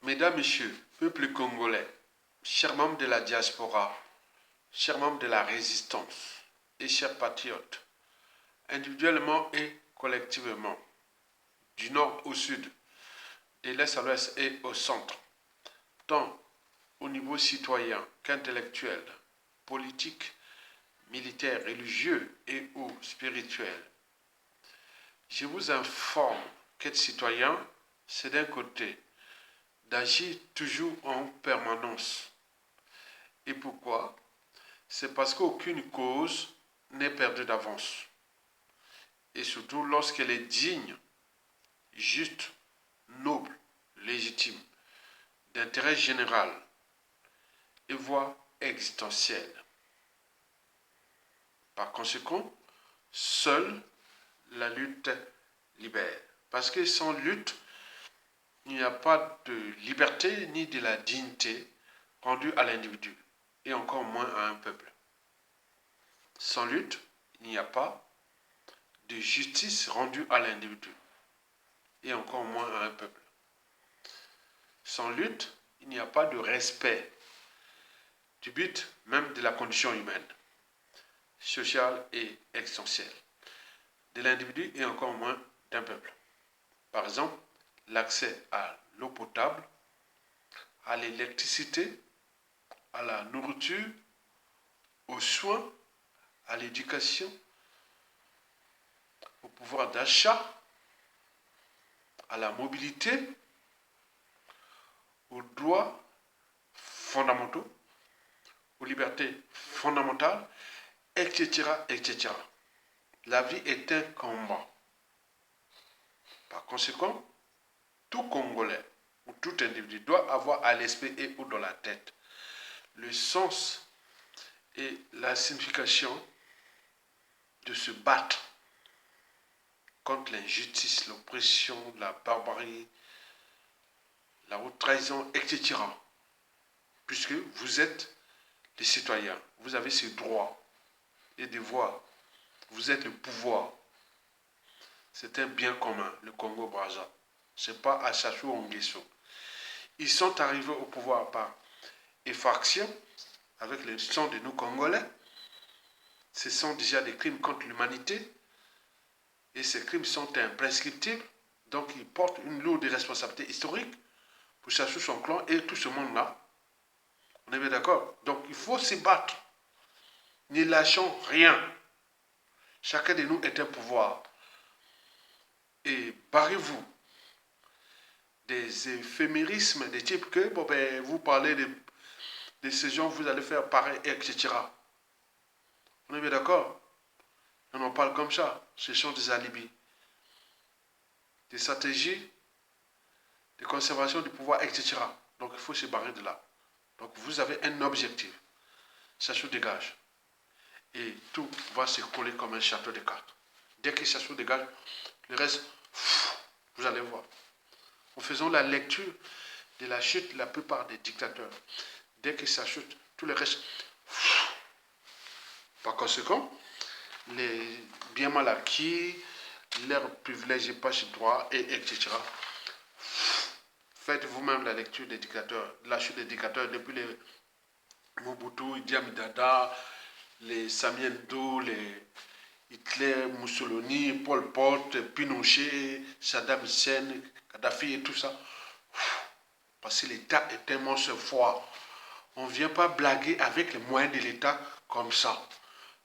Mesdames, Messieurs, peuple congolais, chers membres de la diaspora, chers membres de la résistance et chers patriotes, individuellement et collectivement, du nord au sud, de l'est à l'ouest et au centre, tant au niveau citoyen qu'intellectuel, politique, militaire, religieux et ou spirituel. Je vous informe qu'être citoyen, c'est d'un côté d'agir toujours en permanence. Et pourquoi? C'est parce qu'aucune cause n'est perdue d'avance. Et surtout lorsqu'elle est digne, juste, noble, légitime, d'intérêt général et voire existentiel. Par conséquent, seule la lutte libère. Parce que sans lutte, il n'y a pas de liberté ni de la dignité rendue à l'individu, et encore moins à un peuple. Sans lutte, il n'y a pas de justice rendue à l'individu, et encore moins à un peuple. Sans lutte, il n'y a pas de respect du but même de la condition humaine, sociale et existentielle, de l'individu et encore moins d'un peuple. Par exemple, l'accès à l'eau potable, à l'électricité, à la nourriture, aux soins, à l'éducation, au pouvoir d'achat, à la mobilité, aux droits fondamentaux, aux libertés fondamentales, etc., etc. La vie est un combat. Par conséquent, tout Congolais ou tout individu doit avoir à l'esprit et ou dans la tête le sens et la signification de se battre contre l'injustice, l'oppression, la barbarie, la haute trahison, etc. Puisque vous êtes les citoyens, vous avez ces droits et devoirs, vous êtes le pouvoir. C'est un bien commun, le Congo-Brazza. Ce n'est pas Assasou ou Nguesso. Ils sont arrivés au pouvoir par effraction, avec le sang de nous Congolais. Ce sont déjà des crimes contre l'humanité. Et ces crimes sont imprescriptibles. Donc ils portent une lourde responsabilité historique pour Sassou, son clan et tout ce monde-là. On est bien d'accord? Donc il faut se battre. Ne lâchons rien. Chacun de nous est un pouvoir. Et barrez-vous des éphémérismes, des types que bon, ben, vous parlez de ces gens, vous allez faire pareil, etc. On est bien d'accord? On en parle comme ça. Ce sont des alibis. Des stratégies de conservation du pouvoir, etc. Donc il faut se barrer de là. Donc vous avez un objectif. Ça se dégage. Et tout va se coller comme un château de cartes. Dès que ça se dégage, le reste, vous allez voir. Nous faisons la lecture de la chute de la plupart des dictateurs. Dès que ça chute, tout le reste. Par conséquent, les bien mal acquis, leurs privilèges et passe droit, et etc. Faites vous-même la lecture des dictateurs, la chute des dictateurs depuis les Mobutu, Idi Amin Dada, les Samuel Doe, les Hitler, Mussolini, Pol Pot, Pinochet, Saddam Hussein, Kadhafi et tout ça. Parce que l'État est un monstre froid. On ne vient pas blaguer avec les moyens de l'État comme ça.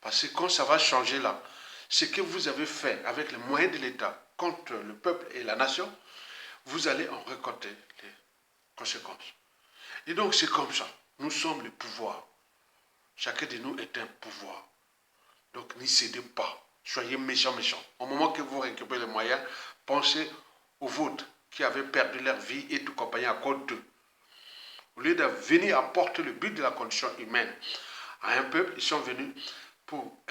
Parce que quand ça va changer là, ce que vous avez fait avec les moyens de l'État contre le peuple et la nation, vous allez en récolter les conséquences. Et donc c'est comme ça. Nous sommes le pouvoir. Chacun de nous est un pouvoir. Donc n'y cédez pas. Soyez méchants, méchants. Au moment que vous récupérez les moyens, pensez aux vôtres qui avaient perdu leur vie et tout compagnie à cause d'eux. Au lieu de venir apporter le but de la condition humaine à un peuple, ils sont venus pour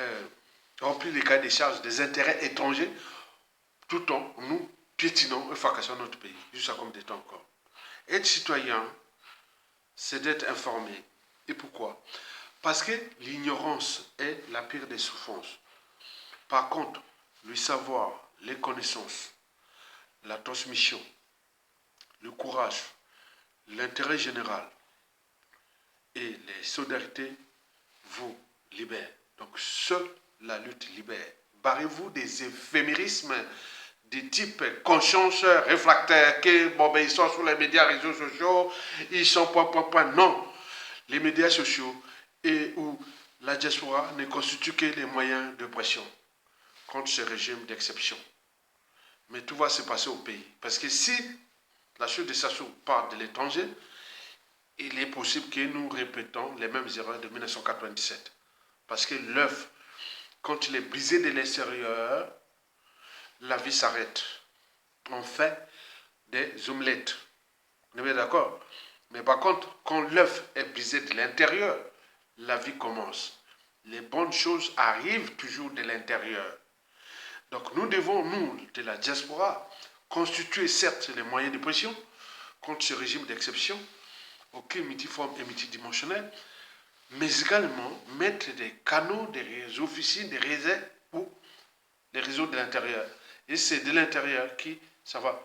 remplir les cahiers des charges des intérêts étrangers, tout en nous piétinant et fracassant notre pays, jusqu'à comme des temps encore. Être citoyen, c'est d'être informé. Et pourquoi? Parce que l'ignorance est la pire des souffrances. Par contre, le savoir, les connaissances, la transmission, le courage, l'intérêt général et les solidarités vous libèrent. Donc seule la lutte libère. Barrez-vous des éphémérismes des types conscience réfractaires qui bon, ben, ils sont sur les médias, réseaux sociaux, ils sont point. Non. Les médias sociaux et où la diaspora ne constitue que les moyens de pression contre ce régime d'exception. Mais tout va se passer au pays. Parce que si la chute de Sassou part de l'étranger, il est possible que nous répétons les mêmes erreurs de 1997. Parce que l'œuf, quand il est brisé de l'extérieur, la vie s'arrête. On fait des omelettes. On est bien d'accord? Mais par contre, quand l'œuf est brisé de l'intérieur, la vie commence. Les bonnes choses arrivent toujours de l'intérieur. Donc nous devons, nous, de la diaspora, constituer certes les moyens de pression contre ce régime d'exception, ok, multiforme et multidimensionnel, mais également mettre des canaux, des officines, des réserves pour les réseaux de l'intérieur. Et c'est de l'intérieur qui, ça va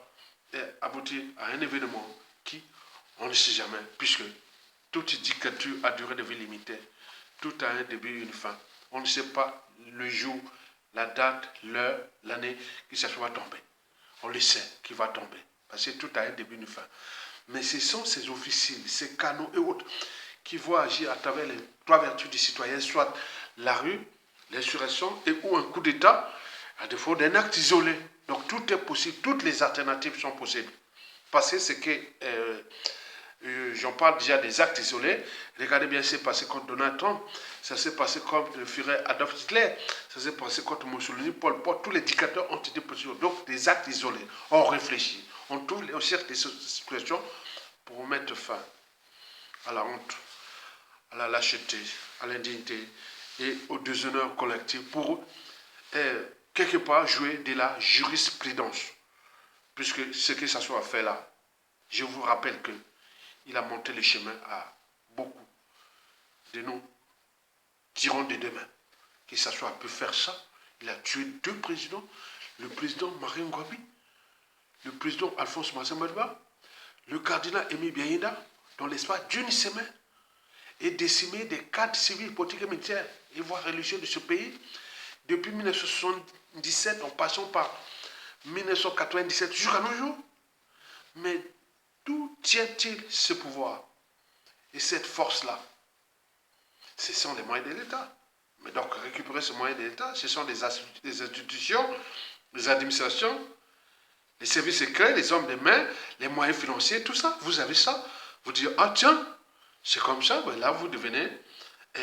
aboutir à un événement qui, on ne sait jamais, puisque toute dictature a durée de vie limitée. Tout a un début et une fin. On ne sait pas le jour, la date, l'heure, l'année que ça soit tombé. On le sait qu'il va tomber. Parce que tout a un début et une fin. Mais ce sont ces officines, ces canaux et autres qui vont agir à travers les trois vertus du citoyen, soit la rue, l'insurrection et ou un coup d'État, à défaut d'un acte isolé. Donc tout est possible, toutes les alternatives sont possibles. Parce que c'est que, j'en parle déjà des actes isolés, regardez bien, c'est passé contre Donald Trump, ça s'est passé contre le Führer Adolf Hitler, ça s'est passé contre Mussolini, Pol Pot, tous les dictateurs ont été possibles. Donc des actes isolés, on réfléchit, on cherche des situations pour mettre fin à la honte, à la lâcheté, à l'indignité et au déshonneur collectif pour quelque part jouer de la jurisprudence. Puisque ce que ça soit fait là, je vous rappelle qu'il a monté le chemin à beaucoup de nos tyrans de demain. Que ça soit pu faire ça, il a tué deux présidents, le président Mario Ngouabi, le président Alphonse Massamadba, le cardinal Aimé Biaïda, dans l'espace d'une semaine, et décimé des cadres civils, politiques et militaires, et voire religieux de ce pays, depuis 1977, en passant par 1997 jusqu'à nos jours. Mais d'où tient-il ce pouvoir et cette force-là? Ce sont les moyens de l'État. Mais donc, récupérer ce moyen de l'État, ce sont des institutions, les administrations, les services secrets, les hommes de main, les moyens financiers, tout ça. Vous avez ça. Vous dites, ah tiens, c'est comme ça, ben là vous devenez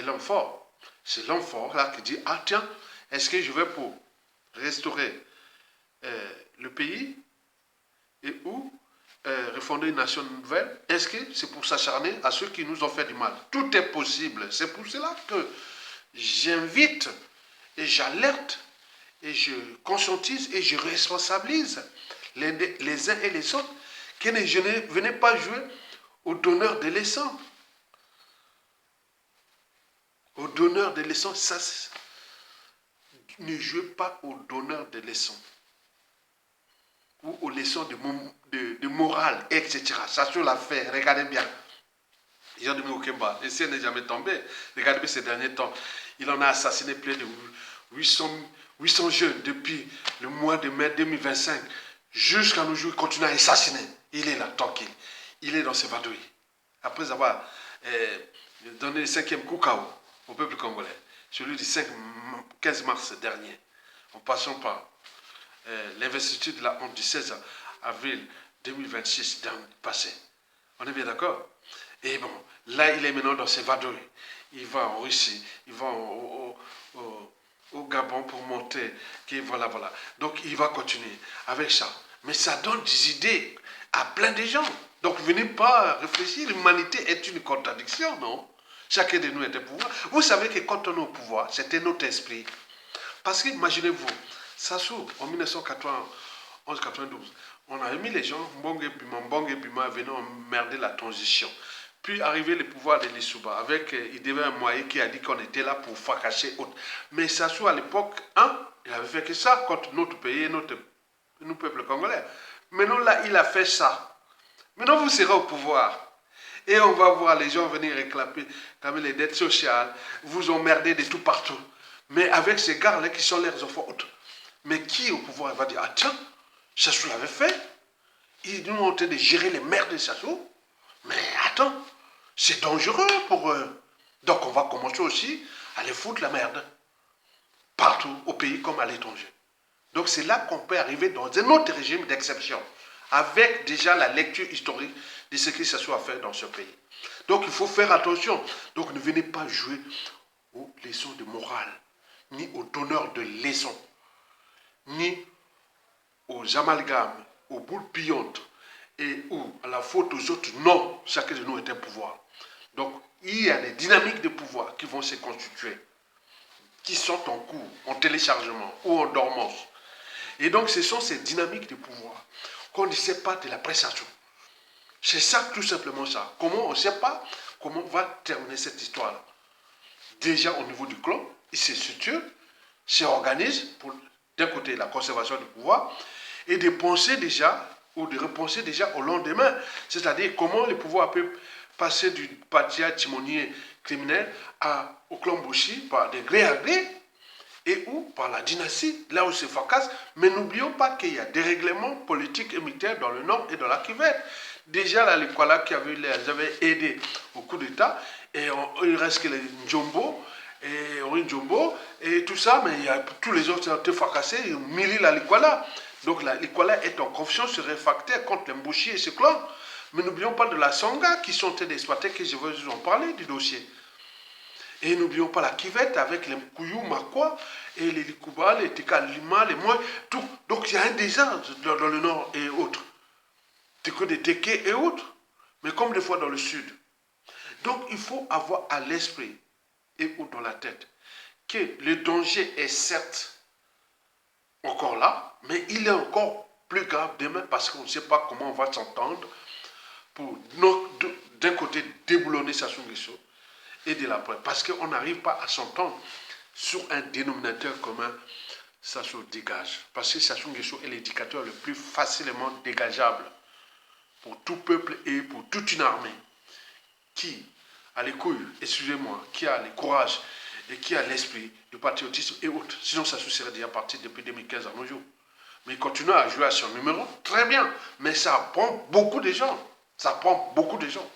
l'homme fort. C'est l'homme fort là qui dit, ah tiens, est-ce que je vais pour restaurer le pays et ou refonder une nation nouvelle? Est-ce que c'est pour s'acharner à ceux qui nous ont fait du mal? Tout est possible. C'est pour cela que j'invite et j'alerte et je conscientise et je responsabilise les uns et les autres que ne venez pas jouer au donneur de leçons. Au donneur de leçons, ça, ne jouez pas au donneur de leçons ou aux leçons de morale, etc. Ça sur l'affaire, regardez bien. Jean-Denis Okemba, et si elle n'est jamais tombée, regardez bien ces derniers temps, il en a assassiné plus de 800 jeunes depuis le mois de mai 2025 jusqu'à nos jours, il continue à assassiner. Il est là, tranquille. Il est dans ses vadrouilles. Après avoir donné le 5e coup KO au peuple congolais, celui du 15 mars dernier, en passant par l'investiture de la honte du 16 avril 2026 passé. On est bien d'accord? Et bon, là, il est maintenant dans ses vadrouilles. Il va en Russie, il va au Gabon pour monter. Voilà. Donc, il va continuer avec ça. Mais ça donne des idées à plein de gens. Donc, venez pas réfléchir. L'humanité est une contradiction, non? Chacun de nous est au pouvoir. Vous savez que quand on est au pouvoir, c'était notre esprit. Parce que, imaginez-vous, Sassou, en 1991-92, on a mis les gens, Mbongue et Bima venaient emmerder la transition. Puis arrivé le pouvoir de Lissouba, avec Idévé Moïse qui a dit qu'on était là pour fracasser autre. Mais Sassou, à l'époque, il avait fait que ça contre notre pays et notre peuple congolais. Maintenant, là, il a fait ça. Maintenant, vous serez au pouvoir. Et on va voir les gens venir réclamer les dettes sociales, vous emmerder de tout partout. Mais avec ces gars-là qui sont leurs enfants autres. Mais qui au pouvoir va dire, ah tiens, Sassou l'avait fait. Ils nous ont de gérer les mers de Sassou. Mais attends, c'est dangereux pour eux. Donc on va commencer aussi à les foutre la merde. Partout, au pays comme à l'étranger. Donc c'est là qu'on peut arriver dans un autre régime d'exception, avec déjà la lecture historique de ce qui se soit fait dans ce pays. Donc il faut faire attention. Donc ne venez pas jouer aux leçons de morale, ni aux donneurs de leçons, ni aux amalgames, aux boules pillantes, et ou à la faute aux autres. Non, chacun de nous est un pouvoir. Donc il y a des dynamiques de pouvoir qui vont se constituer, qui sont en cours, en téléchargement ou en dormance. Et donc, ce sont ces dynamiques de pouvoir qu'on ne sait pas de la prestation. C'est ça, tout simplement ça. Comment on ne sait pas comment on va terminer cette histoire-là. Déjà, au niveau du clan, il se structure, s'organise pour, d'un côté, la conservation du pouvoir, et de penser déjà, ou de repenser déjà au lendemain. C'est-à-dire comment le pouvoir peut passer du patia timonier criminel au clan Bouchi par des gré à gré, et ou par la dynastie, là où c'est fracasse. Mais n'oublions pas qu'il y a des règlements politiques et militaires dans le nord et dans la Kivette. Déjà, là, les Kuala qui avaient aidé au coup d'État, et il reste que les Njombo, et tout ça, mais il y a, tous les autres ont été fracassés, et Mili la Likwala. Donc la Likwala est en confiance sur réfractaire contre les Mbouchi et ses clans. Mais n'oublions pas de la Sangha qui sont exploités, que je vais vous en parler du dossier. Et n'oublions pas la Kivette avec les Kouyou, Makwa, et les Likouba, les Tika Lima, les Moy, tout. Donc il y a un désordre dans le nord et autres. Teko des Teke et autres. Mais comme des fois dans le sud. Donc il faut avoir à l'esprit et ou dans la tête que le danger est certes encore là, mais il est encore plus grave demain parce qu'on ne sait pas comment on va s'entendre pour d'un côté déboulonner Sassou Nguesso et de la preuve. Parce qu'on n'arrive pas à s'entendre sur un dénominateur commun, Sassou dégage. Parce que Sassou Nguesso est l'éducateur le plus facilement dégageable pour tout peuple et pour toute une armée qui a les couilles, excusez-moi, qui a le courage et qui a l'esprit du patriotisme et autres. Sinon, Sassou serait déjà parti depuis 2015 à nos jours. Mais il continue à jouer à son numéro, très bien. Mais ça prend beaucoup de gens. Ça prend beaucoup de gens.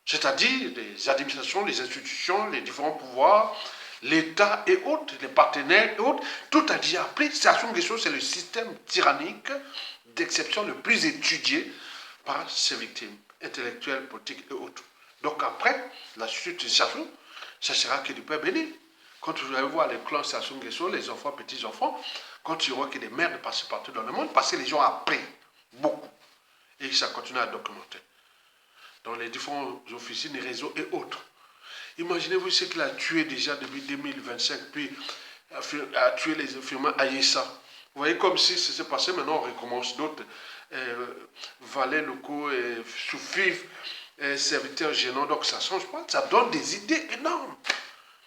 C'est-à-dire les administrations, les institutions, les différents pouvoirs, l'État et autres, les partenaires et autres, tout a déjà appris. Sassou Nguesso, c'est le système tyrannique d'exception le plus étudié par ses victimes, intellectuelles, politiques et autres. Donc après, la suite de Sassou, ça sera que du peuple béni. Quand vous allez voir les clans Sassou Nguesso, les enfants, petits-enfants, quand tu vois qu'il y a des merdes passées partout dans le monde, parce que les gens ont appris beaucoup. Et ça continue à documenter dans les différents officines, les réseaux et autres. Imaginez-vous ce qu'il a tué déjà depuis 2025, puis a tué les infirmiers à Yessa. Vous voyez comme si ça s'est passé, maintenant on recommence d'autres valets locaux, sous-fifs, serviteurs gênants, donc ça ne change pas, ça donne des idées énormes.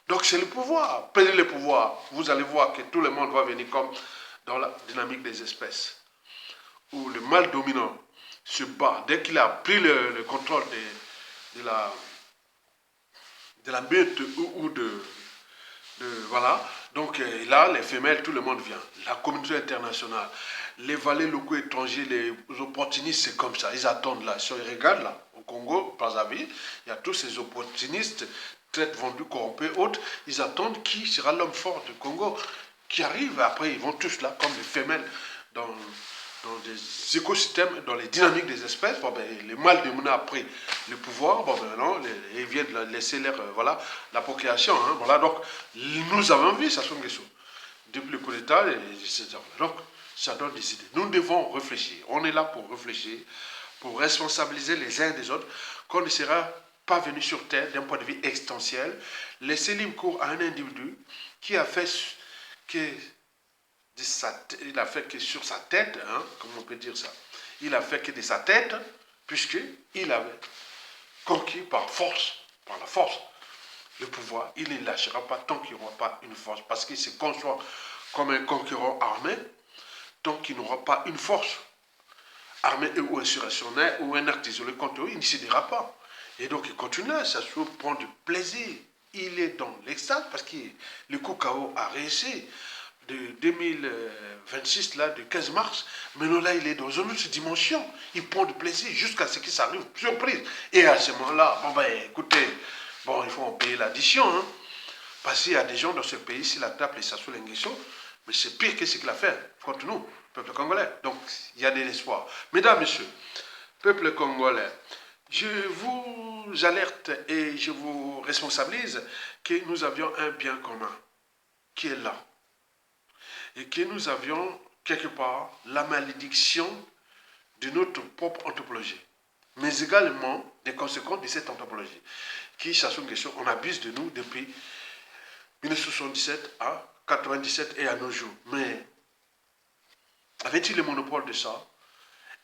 Donc c'est le pouvoir, prenez le pouvoir, vous allez voir que tout le monde va venir comme dans la dynamique des espèces, où le mal dominant se bat, dès qu'il a pris le contrôle de la meute ou voilà, donc là, les femelles, tout le monde vient, la communauté internationale, les valets locaux étrangers, les opportunistes, c'est comme ça, ils attendent là, ils regardent là, au Congo, Brazzaville, il y a tous ces opportunistes, traites vendus, corrompus, autres, ils attendent qui sera l'homme fort du Congo, qui arrive, après ils vont tous là, comme les femelles, dans des écosystèmes, dans les dynamiques des espèces. Bon, ben, les mâles de Mouna a pris le pouvoir, bon, ben, non, ils viennent laisser leur, voilà, la procréation. Hein, voilà, donc, nous avons vu Sassou Nguesso depuis le coup d'État, etc. Donc, ça donne des idées. Nous devons réfléchir. On est là pour réfléchir, pour responsabiliser les uns des autres, qu'on ne sera pas venu sur Terre d'un point de vue existentiel, laisser libre cours à un individu qui a fait que il a fait que sur sa tête, hein, comment on peut dire ça, il a fait que de sa tête, puisqu'il avait conquis par la force, le pouvoir. Il ne lâchera pas tant qu'il n'y aura pas une force, parce qu'il se conçoit comme un conquérant armé, tant qu'il n'aura pas une force armée ou insurrectionnelle ou un acte isolé contre eux, il ne cédera pas. Et donc il continue là, Sassou prend du plaisir. Il est dans l'extase parce que le coup KO a réussi de 2026, là, de 15 mars. Maintenant là, il est dans une autre dimension. Il prend du plaisir jusqu'à ce que ça arrive, surprise. Et à ce moment-là, bon ben écoutez, bon, il faut en payer l'addition. Hein, parce qu'il y a des gens dans ce pays, s'il attrape les Sassou Nguesso, mais c'est pire que ce qu'il a fait contre nous, peuple congolais. Donc il y a de l'espoir. Mesdames, messieurs, peuple congolais, je vous alerte et je vous responsabilise que nous avions un bien commun qui est là. Et que nous avions quelque part la malédiction de notre propre anthropologie. Mais également des conséquences de cette anthropologie. Qui, Sassou Nguesso, on abuse de nous depuis 1977 à 97 et à nos jours. Mais avait-il le monopole de ça?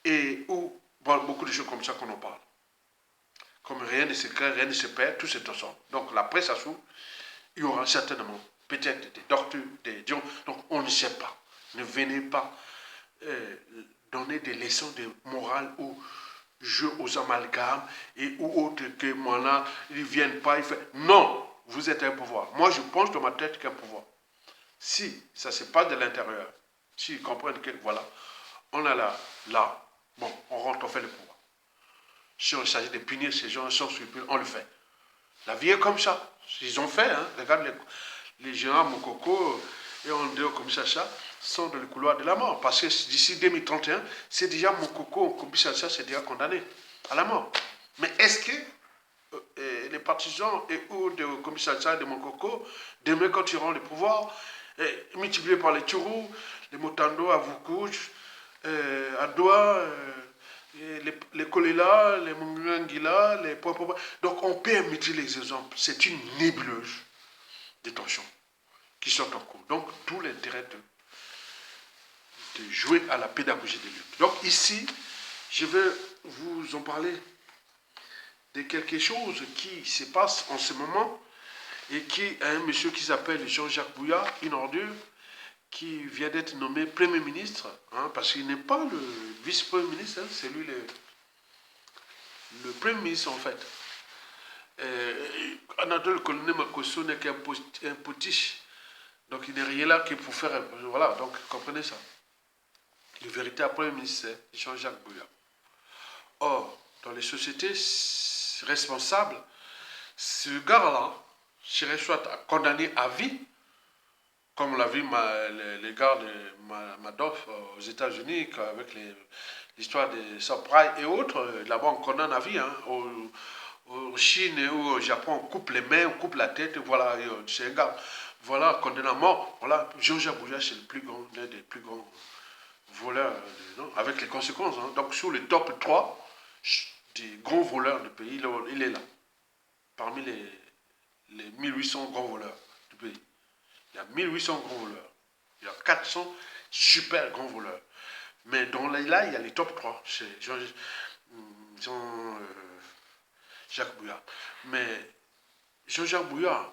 Et où beaucoup de choses comme ça qu'on en parle. Comme rien ne se crée, rien ne se perd, tout c'est ensemble. Donc la presse Sassou, il y aura certainement peut-être des tortues, des dions. Donc on ne sait pas. Ne venez pas donner des leçons de morale ou jeu aux amalgames et ou autres que moi là, ils ne viennent pas. Non, vous êtes un pouvoir. Moi je pense dans ma tête qu'un pouvoir. Si ça se passe de l'intérieur, s'ils comprennent que voilà, on a là, bon, on rentre, on fait le pouvoir. Si on s'agit de punir ces gens sans scrupule, on le fait. La vie est comme ça. Ils ont fait, hein. Regarde les géants Mokoko et Ondeo Komissacha sont dans le couloir de la mort. Parce que d'ici 2031, c'est déjà Mokoko Komissacha, c'est déjà condamné à la mort. Mais est-ce que les partisans et ou de Komissacha et de Mokoko, demain quand ils auront le pouvoir, multipliés par les Tchourou, les Motando à Vukouj, à Doha, les Kolela, les Mungangila, les Popopa. Donc on peut imiter les exemples. C'est une nébuleuse de tensions qui sont en cours. Donc tout l'intérêt de jouer à la pédagogie des luttes. Donc ici, je vais vous en parler de quelque chose qui se passe en ce moment et qui a un monsieur qui s'appelle Jean-Jacques Bouya, une ordure, qui vient d'être nommé Premier ministre, hein, parce qu'il n'est pas le vice-premier ministre, hein, c'est lui le Premier ministre en fait. Anatole Colonel Makosso n'est qu'un potiche, donc il n'est rien là que pour faire... Voilà, donc comprenez ça. Le véritable Premier ministre, c'est Jean-Jacques Bouya. Or, dans les sociétés responsables, ce gars-là serait soit condamné à vie, comme l'a vu les gars de Madoff aux États-Unis, avec l'histoire des subprimes et autres, là-bas on condamne à vie. Hein, au Chine ou au Japon, on coupe les mains, on coupe la tête, voilà, c'est un gars, voilà, condamné à mort. Voilà, Jean-Jacques Bouya, c'est l'un des plus grands voleurs, non, avec les conséquences. Hein. Donc sur le top 3 des grands voleurs du pays, il est là, parmi les 1800 grands voleurs du pays. Il y a 1800 grands voleurs. Il y a 400 super grands voleurs. Mais dans là, il y a les top 3. C'est Jean-Jacques Bouya. Mais Jean-Jacques Bouya,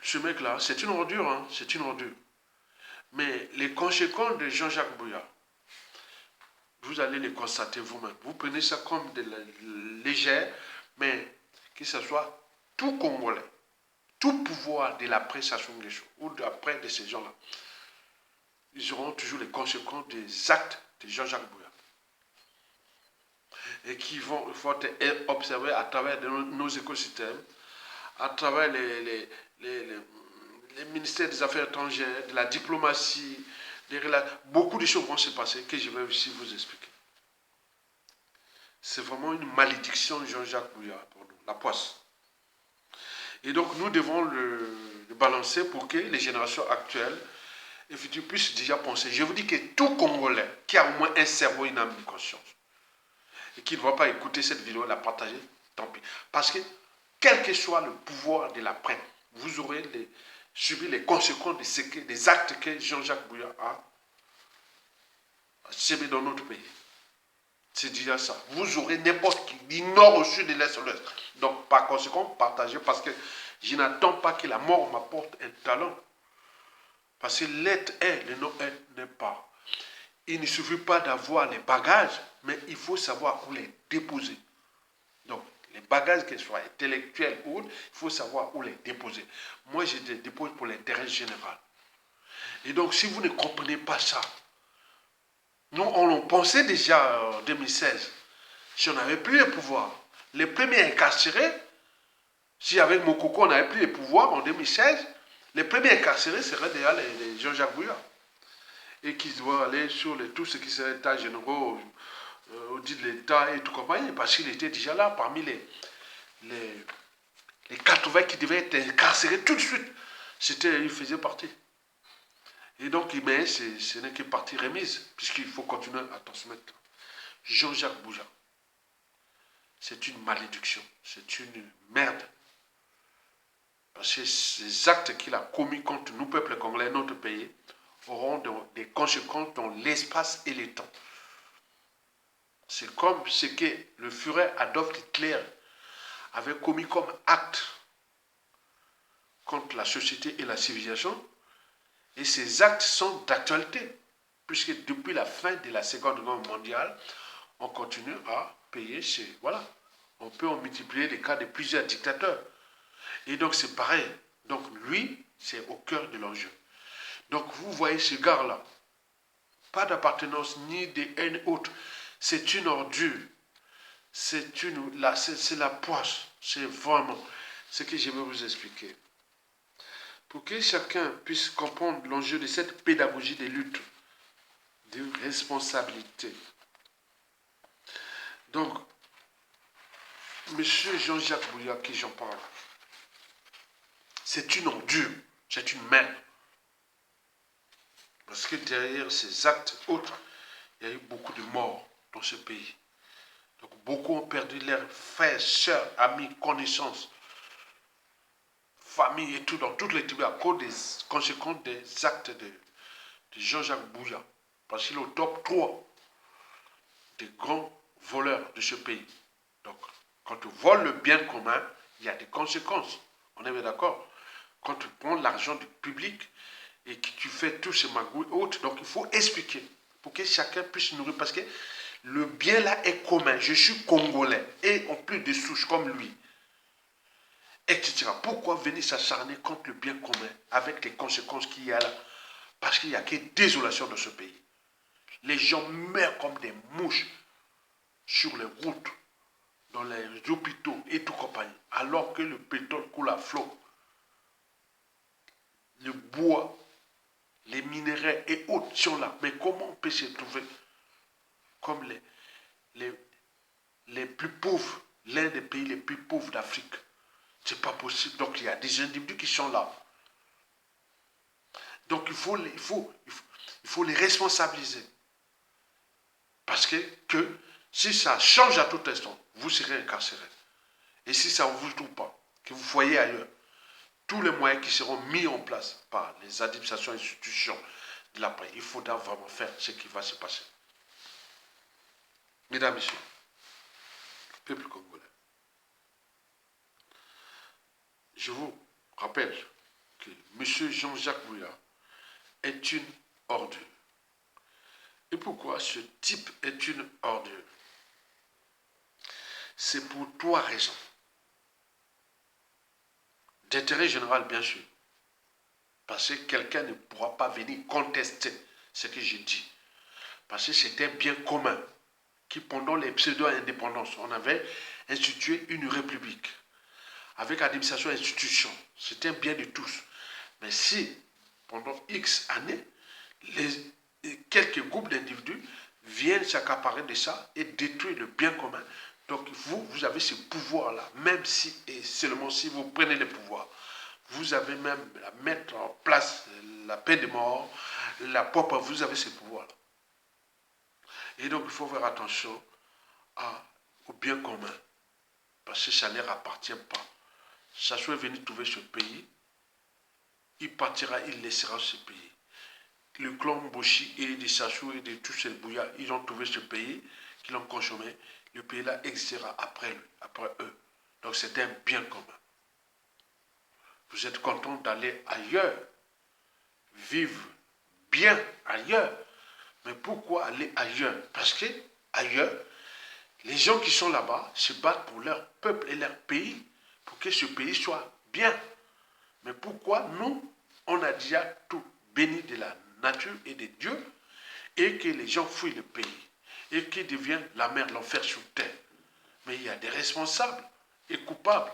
ce mec-là, c'est une ordure. Hein, c'est une ordure. Mais les conséquences de Jean-Jacques Bouya, vous allez les constater vous-même. Vous prenez ça comme de la légère, mais que ce soit tout Congolais, tout pouvoir de la presse Sassou Nguesso ou après de ces gens-là, ils auront toujours les conséquences des actes de Jean-Jacques Bouya. Et qui vont être observés à travers nos écosystèmes, à travers les ministères des Affaires étrangères, de la diplomatie, beaucoup de choses vont se passer que je vais aussi vous expliquer. C'est vraiment une malédiction de Jean-Jacques Bouya pour nous, la poisse. Et donc nous devons le balancer pour que les générations actuelles et futures puissent déjà penser. Je vous dis que tout Congolais qui a au moins un cerveau, une âme, une conscience, et qui ne va pas écouter cette vidéo, la partager, tant pis. Parce que quel que soit le pouvoir de la presse, vous aurez subi les conséquences des actes que Jean-Jacques Bouya a semés dans notre pays. C'est déjà ça. Vous aurez n'importe qui, du nord au sud, de l'est au l'ouest. Donc, par conséquent, partagez, parce que je n'attends pas que la mort m'apporte un talent. Parce que l'être est, le non-être n'est pas. Il ne suffit pas d'avoir les bagages, mais il faut savoir où les déposer. Donc, les bagages, qu'ils soient intellectuels ou autres, il faut savoir où les déposer. Moi, je les dépose pour l'intérêt général. Et donc, si vous ne comprenez pas ça, nous, on pensait déjà en 2016, si on n'avait plus les pouvoirs, les premiers incarcérés, si avec Mokoko on n'avait plus les pouvoirs en 2016, les premiers incarcérés seraient déjà les Jean-Jacques Bouillard. Et qu'ils doivent aller sur tout ce qui serait état généraux, audit de l'État et tout compagnie, parce qu'il était déjà là parmi les 80 qui devaient être incarcérés tout de suite. Il faisait partie. Et donc, mais ce n'est que partie remise, puisqu'il faut continuer à transmettre. Jean-Jacques Bouillard, c'est une malédiction, c'est une merde. Parce que ces actes qu'il a commis contre nous, peuple congolais, notre pays, auront des conséquences dans l'espace et le temps. C'est comme ce que le Führer Adolf Hitler avait commis comme acte contre la société et la civilisation. Et ces actes sont d'actualité, puisque depuis la fin de la Seconde Guerre mondiale, on continue à payer voilà. On peut en multiplier les cas de plusieurs dictateurs. Et donc c'est pareil. Donc lui, c'est au cœur de l'enjeu. Donc vous voyez ce gars-là, pas d'appartenance ni de haine autre. C'est une ordure. C'est la poisse. C'est vraiment ce que je vais vous expliquer. Pour que chacun puisse comprendre l'enjeu de cette pédagogie des luttes, de responsabilité. Donc, M. Jean-Jacques Bouillard, qui j'en parle, c'est une ordure, c'est une merde. Parce que derrière ces actes autres, il y a eu beaucoup de morts dans ce pays. Donc beaucoup ont perdu leurs frères, sœurs, amis, connaissances, famille et tout, dans toutes les tribus, à cause des conséquences des actes de Jean-Jacques Bouillard. Parce qu'il est au top 3 des grands voleurs de ce pays. Donc, quand tu voles le bien commun, il y a des conséquences. On est bien d'accord. Quand tu prends l'argent du public et que tu fais tous ces magouilles autres, donc il faut expliquer pour que chacun puisse nourrir. Parce que le bien là est commun. Je suis congolais et en plus de souches comme lui, etc. Pourquoi venir s'acharner contre le bien commun avec les conséquences qu'il y a là? Parce qu'il n'y a que désolation dans ce pays. Les gens meurent comme des mouches sur les routes, dans les hôpitaux et tout compagnie, alors que le pétrole coule à flot. Le bois, les minéraux et autres sont là. Mais comment on peut se trouver comme les plus pauvres, l'un des pays les plus pauvres d'Afrique? C'est pas possible. Donc il y a des individus qui sont là. Donc il faut les responsabiliser. Parce que si ça change à tout instant, vous serez incarcéré. Et si ça ne vous trouve pas, que vous voyez ailleurs, tous les moyens qui seront mis en place par les administrations et institutions de la paix, il faudra vraiment faire ce qui va se passer. Mesdames, Messieurs, peuple congolais, je vous rappelle que M. Jean-Jacques Bouillard est une ordure. Et pourquoi ce type est une ordure? C'est pour 3 raisons. D'intérêt général, bien sûr. Parce que quelqu'un ne pourra pas venir contester ce que j'ai dit. Parce que c'était un bien commun qui, pendant les pseudo-indépendances, on avait institué une république avec administration et institution. C'était un bien de tous. Mais si, pendant X années, quelques groupes d'individus viennent s'accaparer de ça et détruire le bien commun, donc vous avez ce pouvoir-là, même si, et seulement si vous prenez le pouvoir, vous avez même à mettre en place la peine de mort, la propre, vous avez ce pouvoir-là. Et donc il faut faire attention au bien commun, parce que ça ne leur appartient pas. Sassou est venu trouver ce pays, il partira, il laissera ce pays. Le clan Mboshi et de Sassou et de tous ces Bouya, ils ont trouvé ce pays, qu'ils l'ont consommé. Le pays-là existera après lui, après eux. Donc c'est un bien commun. Vous êtes content d'aller ailleurs, vivre bien ailleurs. Mais pourquoi aller ailleurs? Parce que ailleurs, Les gens qui sont là-bas se battent pour leur peuple et leur pays, pour que ce pays soit bien. Mais pourquoi nous, on a déjà tout béni de la nature et de Dieu, et que les gens fuient le pays, et qu'il devient la mer, l'enfer sur terre? Mais il y a des responsables et coupables.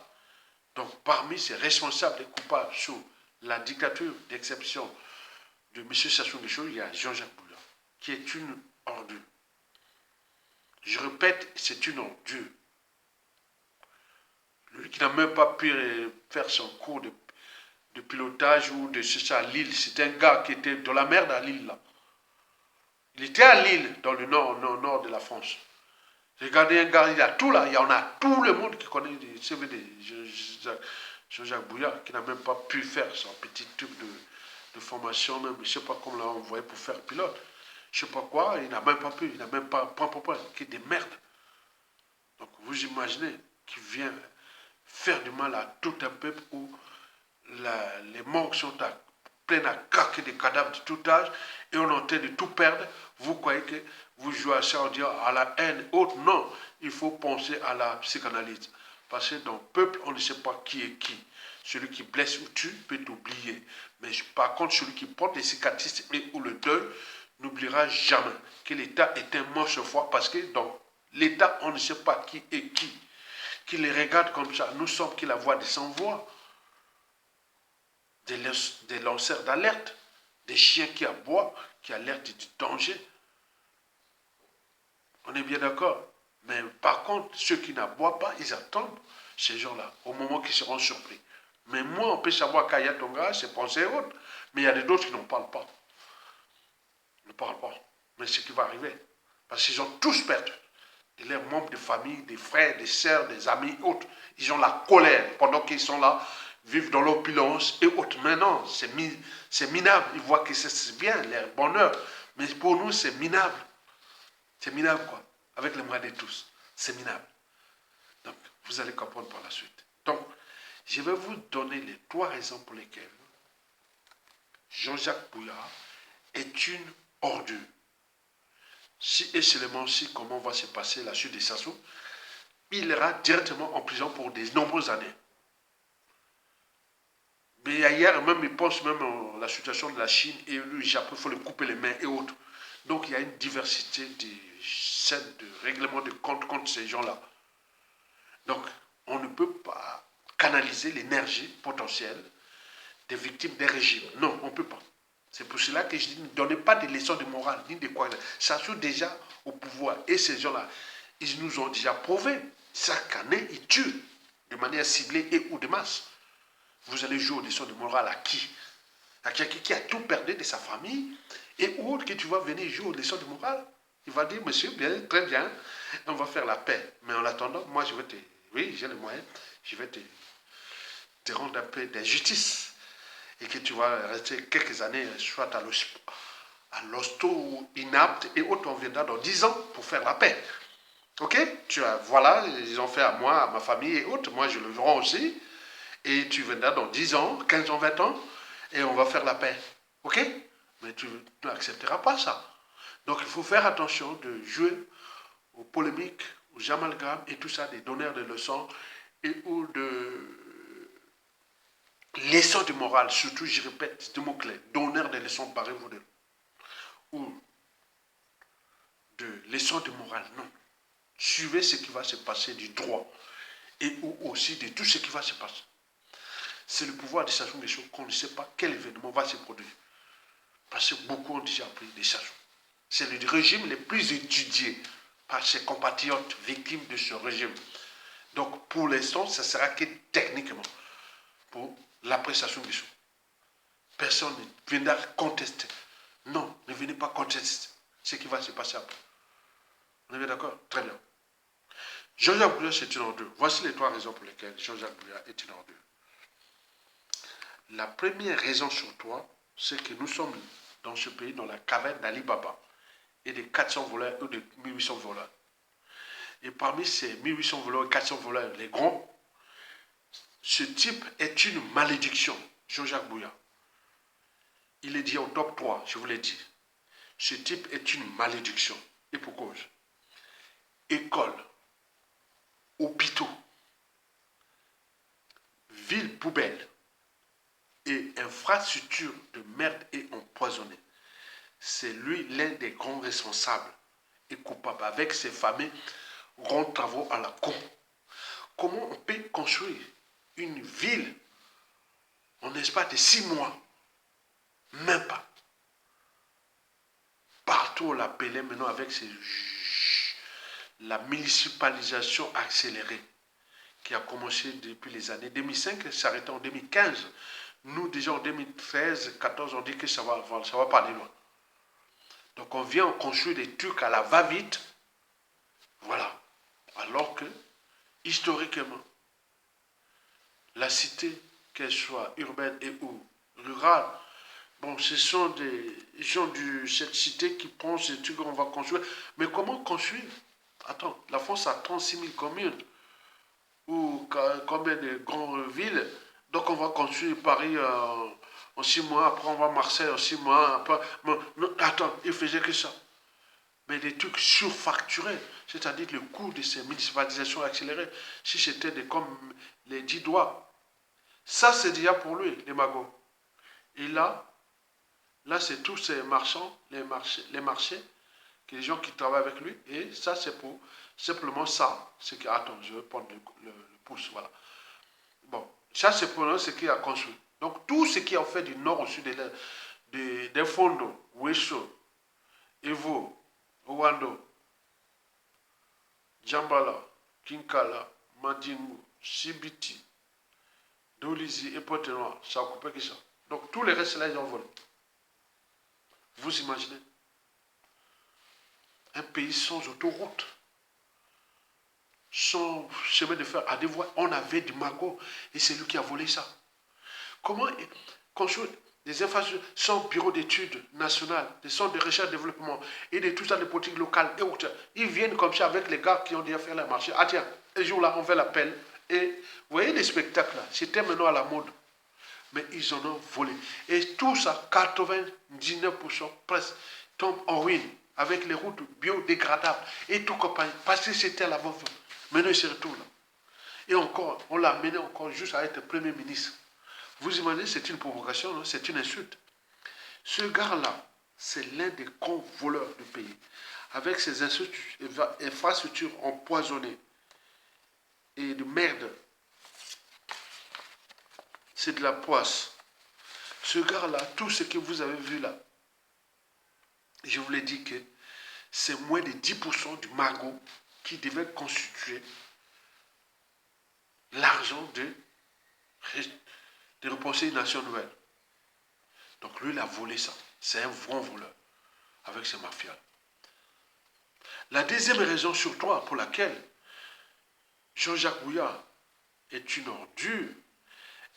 Donc parmi ces responsables et coupables sous la dictature d'exception de M. Sassou Nguesso, il y a Jean-Jacques Boula, qui est une ordure. Je répète, c'est une ordure. Lui qui n'a même pas pu faire son cours de pilotage ou de ça à Lille. C'est un gars qui était dans la merde à Lille, là. Il était à Lille, dans le nord de la France. Regardez un gars, il y a tout là, il y en a tout le monde qui connaît le CV de Jean-Jacques Bouillard, qui n'a même pas pu faire son petit tube de formation, même, je ne sais pas comment l'a envoyé pour faire pilote. Je ne sais pas quoi, il n'a même pas pu, il n'a même pas, qui est des merdes. Donc vous imaginez qu'il vient faire du mal à tout un peuple où les morts sont pleines à craquer des cadavres de tout âge et on est en train de tout perdre. Vous croyez que vous jouez à ça, on dit à la haine autre? Non, il faut penser à la psychanalyse. Parce que dans le peuple, on ne sait pas qui est qui. Celui qui blesse ou tue peut t'oublier. Mais par contre, celui qui porte les cicatrices et ou le deuil n'oubliera jamais que l'État est un manche froid parce que dans l'État, on ne sait pas qui est qui. Qui les regarde comme ça. Nous sommes qui la voix des sans-voix. Des lanceurs d'alerte. Des chiens qui aboient, qui alertent du danger. On est bien d'accord. Mais par contre, ceux qui n'aboient pas, ils attendent ces gens-là, au moment qu'ils seront surpris. Mais moi, on peut savoir qu'Aya Tonga, c'est pensée autre. Mais il y a d'autres qui n'en parlent pas. Ils ne parlent pas. Mais ce qui va arriver. Parce qu'ils ont tous perdu. De leurs membres de famille, des frères, des sœurs, des amis, autres. Ils ont la colère pendant qu'ils sont là, vivent dans l'opulence et autres. Mais non, c'est minable. Ils voient que c'est bien, leur bonheur. Mais pour nous, c'est minable. C'est minable, quoi. Avec les moyens de tous. C'est minable. Donc, vous allez comprendre par la suite. Donc, je vais vous donner les 3 raisons pour lesquelles Jean-Jacques Bouyard est une ordure. Si et seulement si, comment va se passer la suite de Sassou, il ira directement en prison pour de nombreuses années. Mais hier, même, il pense même à la situation de la Chine et le Japon, il faut le couper les mains et autres. Donc, il y a une diversité de scènes, de règlements de compte contre ces gens-là. Donc, on ne peut pas canaliser l'énergie potentielle des victimes des régimes. Non, on ne peut pas. C'est pour cela que je dis, ne donnez pas de leçons de morale, ni de quoi. Ça joue déjà au pouvoir. Et ces gens-là, ils nous ont déjà prouvé. Chaque année, ils tuent de manière ciblée et ou de masse. Vous allez jouer aux leçons de morale à qui? À quelqu'un qui a tout perdu de sa famille et autre que tu vas venir jouer aux leçons de morale. Il va dire, monsieur, bien, très bien, on va faire la paix. Mais en attendant, moi, je vais te... Oui, j'ai les moyens. Je vais te rendre un peu d'injustice. Et que tu vas rester quelques années, soit à l'hosto ou inapte, et autres, on viendra dans 10 ans pour faire la paix. Ok? Voilà, ils ont fait à moi, à ma famille et autres, moi je le rends aussi, et tu viendras dans 10 ans, 15 ans, 20 ans, et on va faire la paix. Ok? Mais tu n'accepteras pas ça. Donc il faut faire attention de jouer aux polémiques, aux amalgames et tout ça, des donneurs de leçons, et ou de leçons de morale, surtout, je répète, deux mots-clés, donneur de leçons, barrez-vous de... Ou de leçons de morale, non. Suivez ce qui va se passer du droit et ou aussi de tout ce qui va se passer. C'est le pouvoir de Sassou Nguesso qu'on ne sait pas quel événement va se produire. Parce que beaucoup ont déjà appris des Sassou. C'est le régime le plus étudié par ses compatriotes victimes de ce régime. Donc pour l'instant, ça sera que techniquement pour l'après Sassou Nguesso. Personne ne viendra contester. Non, ne venez pas contester ce qui va se passer après. On est bien d'accord? Très bien. Jean-Jacques Bouyard, c'est une ordure. Voici les 3 raisons pour lesquelles Jean-Jacques Bouyard est une ordure. La première raison sur 3, c'est que nous sommes dans ce pays, dans la caverne d'Ali Baba et des 400 voleurs ou de 1800 voleurs. Et parmi ces 1800 voleurs et 400 voleurs, les grands, ce type est une malédiction, Jean-Jacques Bouyard. Il est dit au top 3, je vous l'ai dit. Ce type est une malédiction. Et pour cause. École, hôpitaux, villes poubelles et infrastructures de merde et empoisonnées. C'est lui l'un des grands responsables et coupables avec ses fameux grands travaux à la con. Comment on peut construire une ville en espace de 6 mois? Même pas. Partout on l'appelait maintenant avec la municipalisation accélérée qui a commencé depuis les années 2005 et s'arrêtait en 2015. Nous, déjà en 2013-14, on dit que ça va pas aller loin. Donc on vient construire des trucs à la va-vite. Voilà. Alors que, historiquement, la cité, qu'elle soit urbaine et ou rurale, bon, ce sont des gens de cette cité qui pensent des trucs qu'on va construire. Mais comment construire? Attends, la France a 36 000 communes ou combien de grandes villes. Donc on va construire Paris en 6 mois, après on va Marseille en 6 mois. Après, non, attends, il faisait que ça. Mais des trucs surfacturés, c'est-à-dire que le coût de ces municipalisations accélérées, si c'était comme les 10 doigts, ça c'est déjà pour lui, les magots. Et là c'est tous ces marchands, les marchés, les gens qui travaillent avec lui, et ça c'est pour simplement ça. C'est que, attends, je vais prendre le pouce, voilà. Bon, ça c'est pour ce qu'il a construit. Donc tout ce qui a fait du nord au sud des Fondo, Weso, Evo, Owando, Djambala, Kinkala, Mandingu, Sibiti, Dolizi et Pointe-Noire, ça a coupé que ça. Donc tous les restes là, ils ont volé. Vous imaginez? Un pays sans autoroute, sans chemin de fer à des voies. On avait du magot et c'est lui qui a volé ça. Comment construire des infrastructures sans bureau d'études nationales, des centres de recherche et développement et de tout ça, des politiques locales et autres. Ils viennent comme ça avec les gars qui ont déjà fait la marché. Ah tiens, un jour là, on fait l'appel. Et vous voyez les spectacles là, c'était maintenant à la mode. Mais ils en ont volé. Et tout ça, 99% presque, tombe en ruine avec les routes biodégradables et tout compagnie. Parce que c'était à l'avant. Maintenant, il se retrouve là. Et encore, on l'a amené encore juste à être Premier ministre. Vous imaginez, c'est une provocation, c'est une insulte. Ce gars-là, c'est l'un des grands voleurs du pays. Avec ses infrastructures empoisonnées et de merde. C'est de la poisse. Ce gars-là, tout ce que vous avez vu là, je vous l'ai dit que c'est moins de 10% du magot qui devait constituer l'argent de repenser une nation nouvelle. Donc lui, il a volé ça. C'est un grand voleur avec ses mafias. La deuxième raison sur trois pour laquelle Jean-Jacques Bouillard est une ordure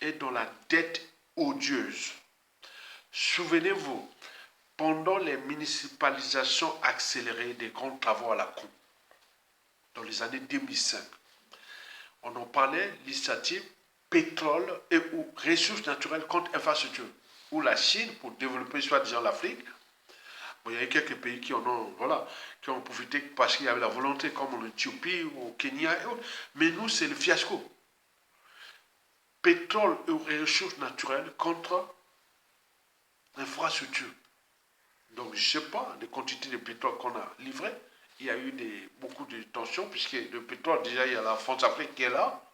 est dans la dette odieuse. Souvenez-vous, pendant les municipalisations accélérées des grands travaux à la con, dans les années 2005, on en parlait, l'initiative pétrole et ou ressources naturelles contre infrastructure, où la Chine, pour développer soi-disant l'Afrique, bon, il y a quelques pays qui en ont, voilà, qui ont profité parce qu'il y avait la volonté, comme en Éthiopie ou au Kenya et autres. Mais nous, c'est le fiasco. Pétrole et ressources naturelles contre infrastructure. Donc, je ne sais pas, les quantités de pétrole qu'on a livrées, il y a eu beaucoup de tensions, puisque le pétrole, déjà, il y a la France-Afrique qui est là,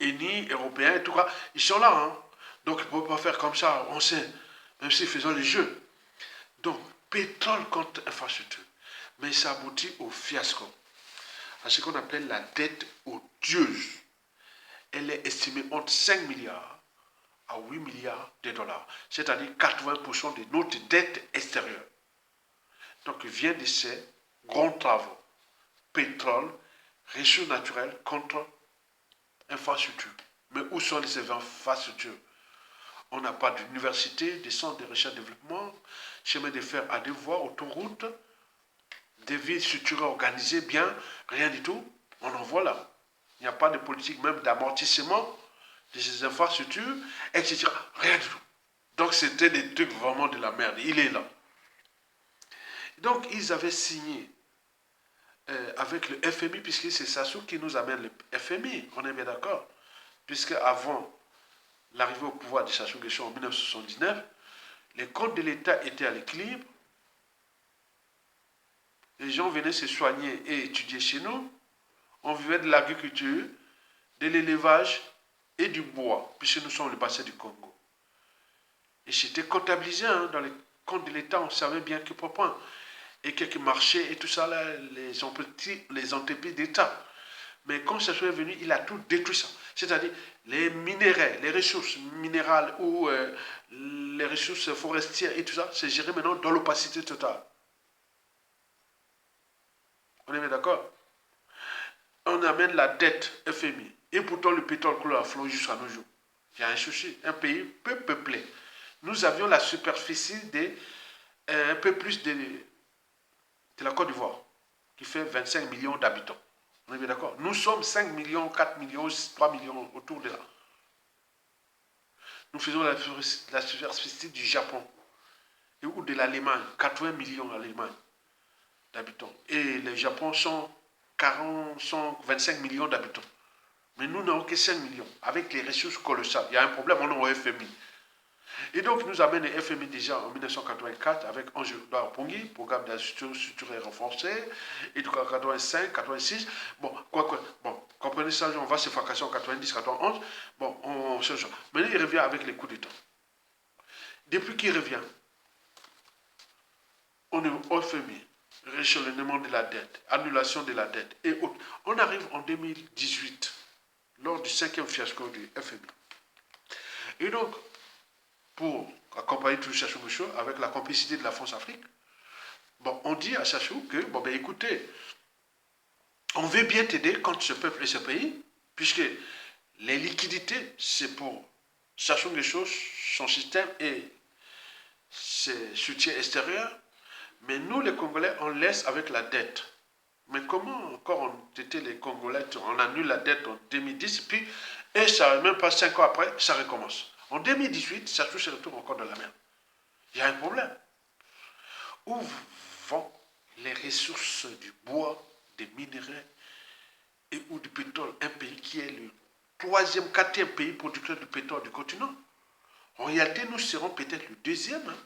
ENI, Européens, en tout cas, ils sont là. Hein. Donc, il ne peut pas faire comme ça, on sait, même s'ils faisant les jeux. Donc, pétrole contre infrastructure. Mais ça aboutit au fiasco, à ce qu'on appelle la dette odieuse. Elle est estimée entre 5 milliards à 8 milliards de dollars, c'est-à-dire 80% de notre dette extérieure. Donc, il vient de ces grands travaux, pétrole, ressources naturelles contre infrastructures. Mais où sont les infrastructures? On n'a pas d'université, de centres de recherche et développement, chemin de fer à deux voies, autoroute, des villes structurées organisées bien, rien du tout. On en voit là. Il n'y a pas de politique même d'amortissement de ces infrastructures, etc. Rien du tout. Donc c'était des trucs vraiment de la merde. Il est là. Donc ils avaient signé avec le FMI, puisque c'est Sassou qui nous amène le FMI, on est bien d'accord. Puisque avant l'arrivée au pouvoir de Sassou Nguesso en 1979, les comptes de l'État étaient à l'équilibre, les gens venaient se soigner et étudier chez nous, on vivait de l'agriculture, de l'élevage et du bois, puisque nous sommes le bassin du Congo. Et c'était comptabilisé hein, dans les comptes de l'État, on savait bien que pour prendre. Et quelques marchés et tout ça, là, les entreprises d'État. Mais quand Sassou est venu, il a tout détruit ça. C'est-à-dire les minéraux, les ressources minérales ou les ressources forestières et tout ça, c'est géré maintenant dans l'opacité totale. On est bien d'accord? On amène la dette FMI. Et pourtant, le pétrole coule à flot jusqu'à nos jours. Il y a un souci. Un pays peu peuplé. Nous avions la superficie de un peu plus de la Côte d'Ivoire, qui fait 25 millions d'habitants. On est bien d'accord? Nous sommes 5 millions, 4 millions, 3 millions autour de là. Nous faisons la superficie du Japon ou de l'Allemagne, 80 millions d'Allemagne d'habitants. Et le Japon sont 25 millions d'habitants. Mais nous n'avons que 5 millions, avec les ressources colossales. Il y a un problème, on est au FMI. Et donc, nous amène le FMI déjà en 1984 avec Ange Pongi, programme d'institution structurée renforcée, et 85, 86. Bon, bon, comprenez ça, on va se fracasser en 90, 91. Bon, on change. Maintenant, il revient avec les coups d'État. Depuis qu'il revient, on est au FMI, réchelonnement de la dette, annulation de la dette et autres. On arrive en 2018, lors du 5e fiasco du FMI. Et donc, pour accompagner tout Sassou Nguesso avec la complicité de la France-Afrique, bon, on dit à Sassou que, bon, ben écoutez, on veut bien t'aider contre ce peuple et ce pays, puisque les liquidités, c'est pour Sassou Nguesso, son système et ses soutiens extérieurs, mais nous, les Congolais, on laisse avec la dette. Mais comment encore on était les Congolais, on annule la dette en 2010, puis, et ça, même pas 5 ans après, ça recommence. En 2018, Sassou se retrouve encore dans la merde. Il y a un problème. Où vont les ressources du bois, des minéraux et ou du pétrole, un pays qui est le troisième, quatrième pays producteur de pétrole du continent? En réalité, nous serons peut-être le deuxième, hein,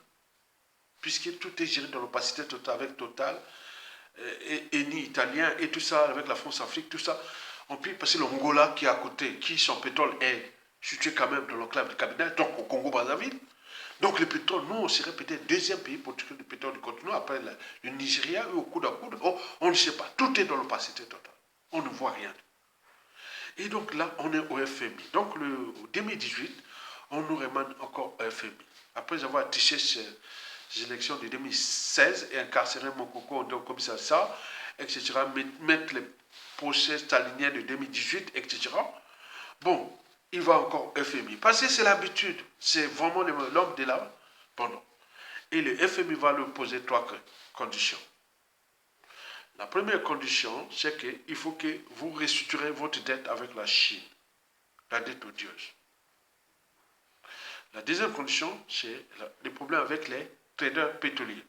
puisque tout est géré dans l'opacité totale avec Total, et Eni italien, et tout ça, avec la France-Afrique, tout ça. On peut passer l'Angola qui est à côté, qui son pétrole est situé quand même dans l'enclave du Cabinet, donc au Congo-Brazzaville. Donc le pétrole, nous, on serait peut-être deuxième pays producteur de pétrole du continent, après le Nigeria, et au coude à coude. On ne sait pas. Tout est dans l'opacité totale. On ne voit rien. Et donc là, on est au FMI. Donc le 2018, on nous remande encore au FMI. Après avoir tiché ces élections de 2016 et incarcéré Mokoko comme ça, etc., mettre les procès staliniens de 2018, etc. Bon, il va encore FMI. Parce que c'est l'habitude. C'est vraiment l'homme de là. Pardon. Et le FMI va lui poser 3 conditions. La première condition, c'est qu'il faut que vous restructurez votre dette avec la Chine. La dette odieuse. La deuxième condition, c'est les problèmes avec les traders pétroliers.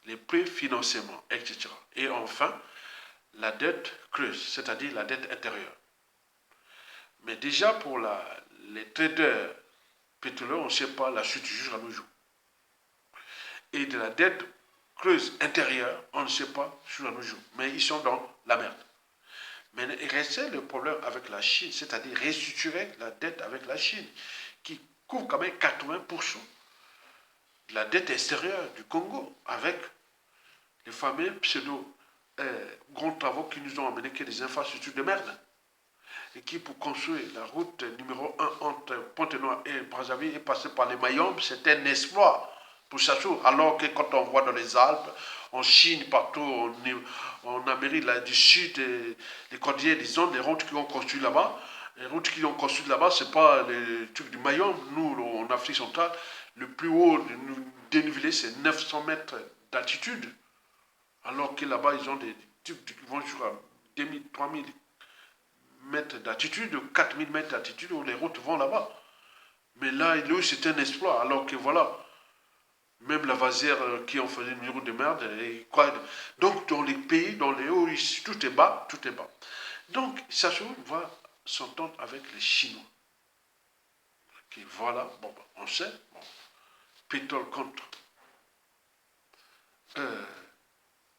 Les préfinancements, etc. Et enfin, la dette creuse, c'est-à-dire la dette intérieure. Mais déjà, pour les traders pétroliers, on ne sait pas la suite jusqu'à nos jours. Et de la dette creuse intérieure, on ne sait pas jusqu'à nos jours. Mais ils sont dans la merde. Mais il restait le problème avec la Chine, c'est-à-dire restructurer la dette avec la Chine, qui couvre quand même 80% de la dette extérieure du Congo, avec les fameux pseudo-grands travaux qui nous ont amené que des infrastructures de merde. Et qui, pour construire la route numéro 1 entre Pointe-Noire et Brazzaville, est passé par les Mayombe, c'était un exploit pour Sassou. Alors que quand on voit dans les Alpes, en Chine, partout, en Amérique du Sud, les cordillers, disons, les routes qui ont construit là-bas, les routes qui ont construit là-bas, ce n'est pas les trucs du Mayombe. Nous, en Afrique centrale, le plus haut dénivelé, c'est 900 mètres d'altitude. Alors que là-bas, ils ont des trucs qui vont jusqu'à 2000, 3000 mètres d'altitude, 4000 mètres d'altitude, où les routes vont là-bas. Mais là, c'est un exploit, alors que voilà, Même la vasière qui en faisait une mur de merde. Et quoi. Donc, dans les pays, dans les hauts, tout est bas, tout est bas. Donc, Sassou va s'entendre avec les Chinois. Qui, voilà, bon, on sait, bon, pétrole contre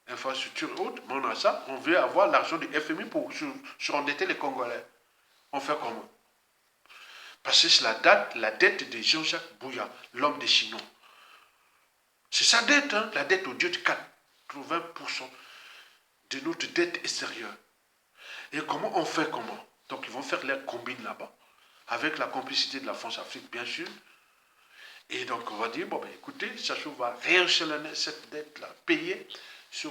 infrastructure haute, mais on a ça, on veut avoir l'argent du FMI pour surendetter les Congolais. On fait comment? Parce que c'est la dette de Jean-Jacques Bouya, l'homme des Chinois. C'est sa dette, hein, la dette au Dieu de 80% de notre dette extérieure. Et comment on fait comment? Donc ils vont faire leur combine là-bas, avec la complicité de la France-Afrique, bien sûr. Et donc on va dire, bon ben écoutez, Sassou va rééchelonner cette dette-là, payer sur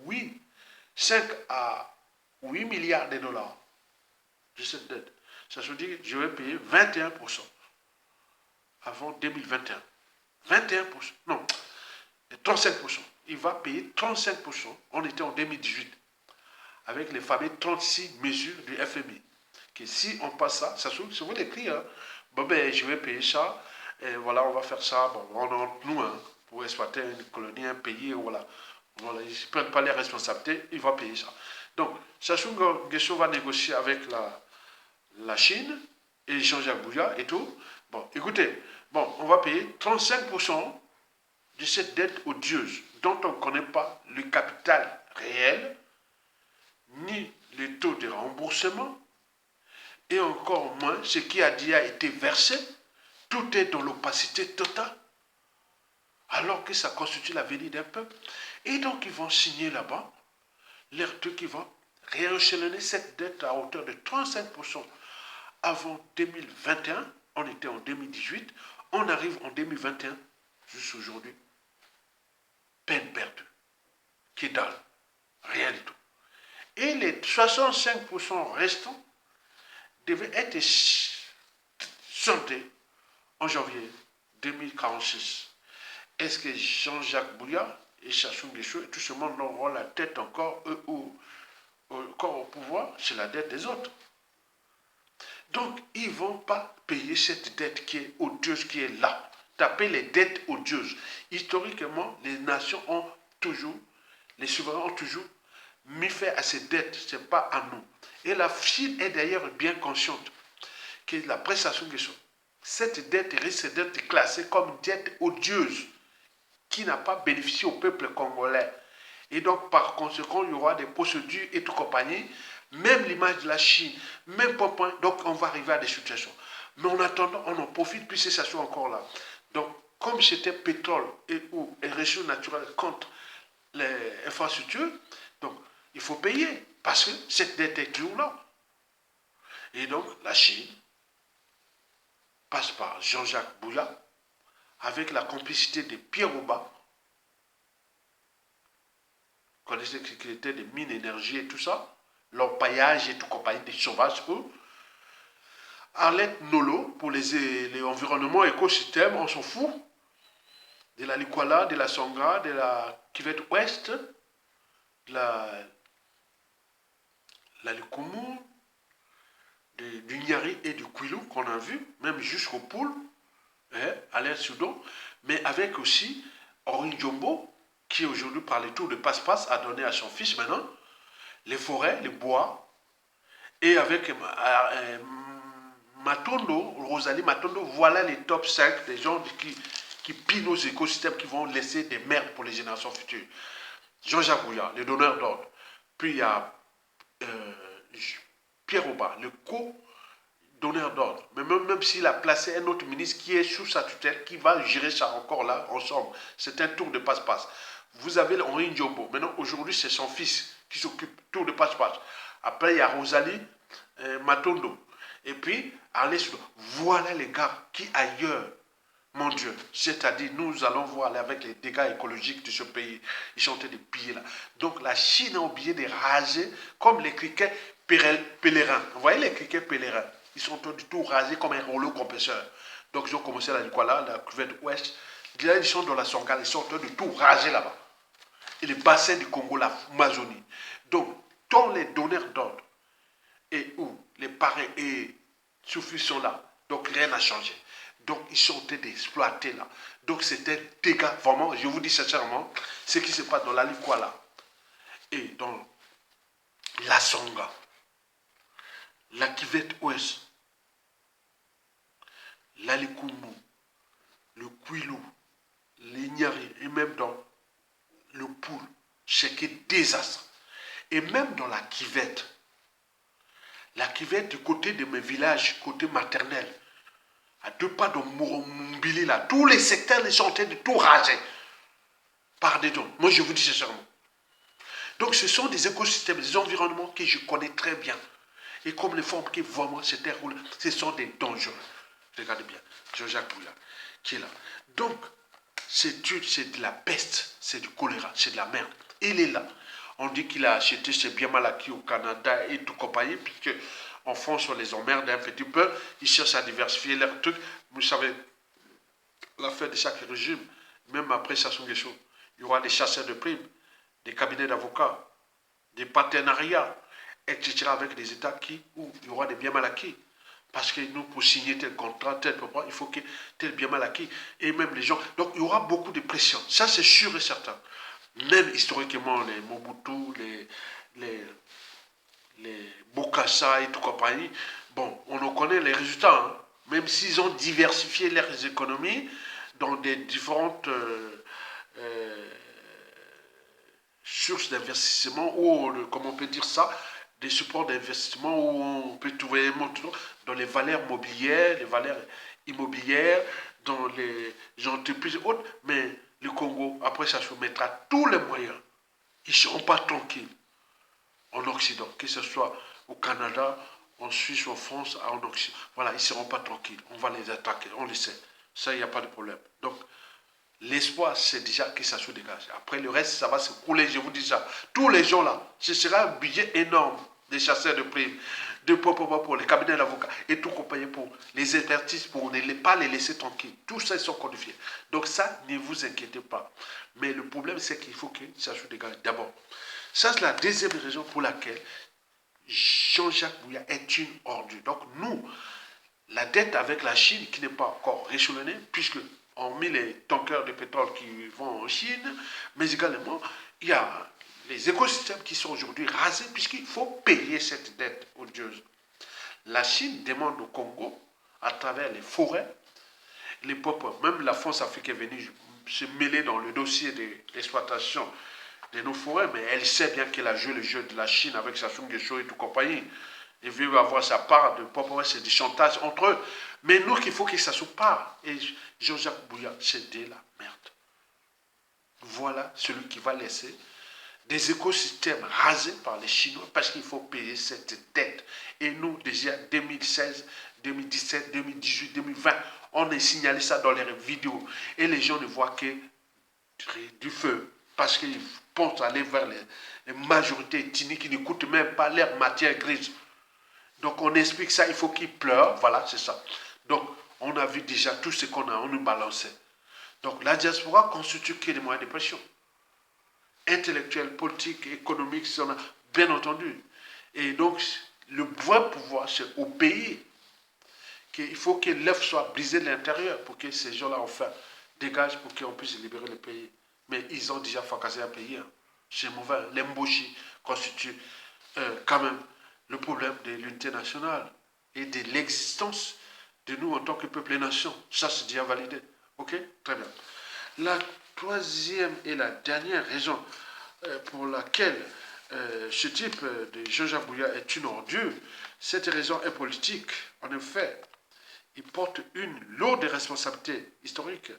8, 5 à 8 milliards de dollars de cette dette. Sassou dit, je vais payer 21% avant 2021. 21%, non, 35%. Il va payer 35%. On était en 2018 avec les fameux 36 mesures du FMI. Que si on passe ça, ça se vous l'écrit, hein. Bon ben je vais payer ça, et voilà, on va faire ça, bon, on entre nous, hein, pour exploiter une colonie, un pays, voilà. Voilà, ils ne prennent pas les responsabilités, il va payer ça. Donc, Sassou Nguesso va négocier avec la Chine et Jean-Jacques Bouya et tout. Bon, écoutez, bon, on va payer 35% de cette dette odieuse dont on ne connaît pas le capital réel, ni le taux de remboursement, et encore moins ce qui a déjà été versé. Tout est dans l'opacité totale, alors que ça constitue l'avenir d'un peuple. Et donc ils vont signer là-bas, l'air qui vont rééchelonner cette dette à hauteur de 35% avant 2021. On était en 2018, on arrive en 2021, jusqu'à aujourd'hui. Peine perdue. Qui dalle. Rien du tout. Et les 65% restants devaient être sondés en janvier 2046. Est-ce que Jean-Jacques Bouya et Sassou Nguesso et tout ce monde auront la tête encore, eux, encore au pouvoir? C'est la dette des autres. Donc, ils ne vont pas payer cette dette qui est odieuse, qui est là. Taper les dettes odieuses. Historiquement, les nations ont toujours, les souverains ont toujours mis fait à ces dettes. Ce n'est pas à nous. Et la Chine est d'ailleurs bien consciente que la prestation de cette dette risque d'être classée comme dette odieuse qui n'a pas bénéficié au peuple congolais. Et donc, par conséquent, il y aura des procédures et tout compagnie, même l'image de la Chine, même pas point. Donc, on va arriver à des situations. Mais en attendant, on en profite puisque ça soit encore là. Donc, comme c'était pétrole ou ressources naturelles contre les infrastructures, donc, il faut payer parce que cette dette est toujours là. Et donc, la Chine passe par Jean-Jacques Bouya avec la complicité de Pierre Oba. Vous connaissez qu'il était des mines énergie et tout ça, l'orpaillage et tout compagnie des sauvages, eux. Arlette Nolo pour les environnements, écosystèmes, on s'en fout. De la Likwala, de la Songa, de la Kivette Ouest, de la Lukumu, du Nyari et du Kwilu qu'on a vu, même jusqu'au Poul, hein, à l'air Soudan, mais avec aussi Henri Jombo, qui aujourd'hui par les tours de passe-passe a donné à son fils maintenant, les forêts, les bois, et avec Matondo, Rosalie Matondo, voilà les top 5 des gens qui pillent nos écosystèmes, qui vont laisser des merdes pour les générations futures. Jean-Jacques Bouya, le donneur d'ordre. Puis il y a Pierre Oba, le co-donneur d'ordre. Mais même s'il a placé un autre ministre qui est sous sa tutelle, qui va gérer ça encore là, ensemble. C'est un tour de passe-passe. Vous avez Henri Ndjombo. Maintenant, aujourd'hui, c'est son fils qui s'occupe, tour de passe-passe. Après, il y a Rosalie Matondo. Et puis, allez sur. Voilà les gars qui ailleurs, mon Dieu, c'est-à-dire nous allons voir avec les dégâts écologiques de ce pays, ils sont en train de piller là. Donc la Chine a oublié de raser comme les criquets pèlerins. Vous voyez les criquets pèlerins? Ils sont en train de tout raser comme un rouleau compresseur. Donc ils ont commencé à la cuvette ouest. Là, ils sont dans la Songhal, ils sont en train de tout raser là-bas. Et les bassins du Congo, l'Amazonie. Donc, tous les donneurs d'ordre et où les parrains et soufis sont là. Donc rien n'a changé. Donc, ils sont en train d'exploiter là. Donc, c'est un dégât, vraiment, je vous dis sincèrement, ce qui se passe dans la Likwala et dans la Songa, la Kivette Ouest, la Likumu, le Kouilou, les Nyari, et même dans le Poul, c'est que désastre. Et même dans la Kivette du côté de mes villages, côté maternel, à 2 pas de Mourombili, là, tous les secteurs ils sont en train de tout raser par des dons. Moi, je vous dis sincèrement. Donc, ce sont des écosystèmes, des environnements que je connais très bien. Et comme les formes qui vraiment se déroulent, ce sont des dangereux. Regardez bien, Jean-Jacques Bouya, qui est là. Donc, c'est de la peste, c'est du choléra, c'est de la merde. Il est là. On dit qu'il a acheté ses biens mal acquis au Canada et tout compagnie, puisque en France, on les emmerde un petit peu. Ils cherchent à diversifier leurs trucs. Vous savez, l'affaire de chaque régime, même après Sassou Nguesso, il y aura des chasseurs de primes, des cabinets d'avocats, des partenariats, etc. avec des États où il y aura des biens mal acquis. Parce que nous, pour signer tel contrat, tel programme, il faut que tel bien mal acquis. Et même les gens. Donc, il y aura beaucoup de pression. Ça, c'est sûr et certain. Même historiquement, les Mobutu, les Bokassa et tout compagnie, bon, on en connaît les résultats. Hein. Même s'ils ont diversifié leurs économies dans des différentes sources d'investissement, ou, comment on peut dire ça, des supports d'investissement où on peut trouver dans les valeurs mobilières, les valeurs immobilières, dans les entreprises autres, mais le Congo, après ça se mettra tous les moyens. Ils ne seront pas tranquilles en Occident, que ce soit au Canada, en Suisse, en France, en Occident. Voilà, ils ne seront pas tranquilles. On va les attaquer, on le sait. Ça, il n'y a pas de problème. Donc, l'espoir, c'est déjà que ça se dégage. Après, le reste, ça va se couler, je vous dis ça. Tous les gens là, ce sera un budget énorme des chasseurs de primes, pour les cabinets d'avocats et tout compagnie pour les expertises, pour ne pas les laisser tranquilles. Tout ça, ils sont codifiés. Donc ça, ne vous inquiétez pas. Mais le problème, c'est qu'il faut que ça se dégage d'abord. Ça, c'est la deuxième raison pour laquelle Jean-Jacques Bouya est une ordure. Donc nous, la dette avec la Chine qui n'est pas encore réchelonnée, puisque on met les tankers de pétrole qui vont en Chine, mais également, il y a les écosystèmes qui sont aujourd'hui rasés, puisqu'il faut payer cette dette odieuse. La Chine demande au Congo, à travers les forêts, les peuples, même la France Afrique est venue se mêler dans le dossier de l'exploitation de nos forêts, mais elle sait bien qu'elle a joué le jeu de la Chine avec Sassou Nguesso et tout compagnie. Il veut avoir sa part de peuple, c'est du chantage entre eux. Mais nous, il faut que ça se parle. Et Jean-Jacques Bouya, c'est de la merde. Voilà celui qui va laisser des écosystèmes rasés par les Chinois parce qu'il faut payer cette dette. Et nous, déjà 2016, 2017, 2018, 2020, on a signalé ça dans les vidéos. Et les gens ne voient que du feu parce qu'ils pensent aller vers les majorités ethniques qui n'écoutent même pas leur matière grise. Donc on explique ça, il faut qu'ils pleurent, voilà, c'est ça. Donc on a vu déjà tout ce qu'on a, on nous balançait. Donc la diaspora constitue que des moyens de pression. Intellectuels, politiques, économiques, bien entendu. Et donc le vrai pouvoir, c'est au pays qu'il faut que l'œuf soit brisé de l'intérieur pour que ces gens-là, enfin, dégagent pour qu'on puisse libérer le pays. Mais ils ont déjà fracassé un pays. Hein. C'est mauvais. L'embauchi constitue quand même le problème de l'unité nationale et de l'existence de nous en tant que peuple et nation. Ça, c'est déjà validé. OK? Très bien. La troisième et la dernière raison pour laquelle ce type de Jean-Jacques Bouya est une ordure, cette raison est politique. En effet, il porte une lourde responsabilité historique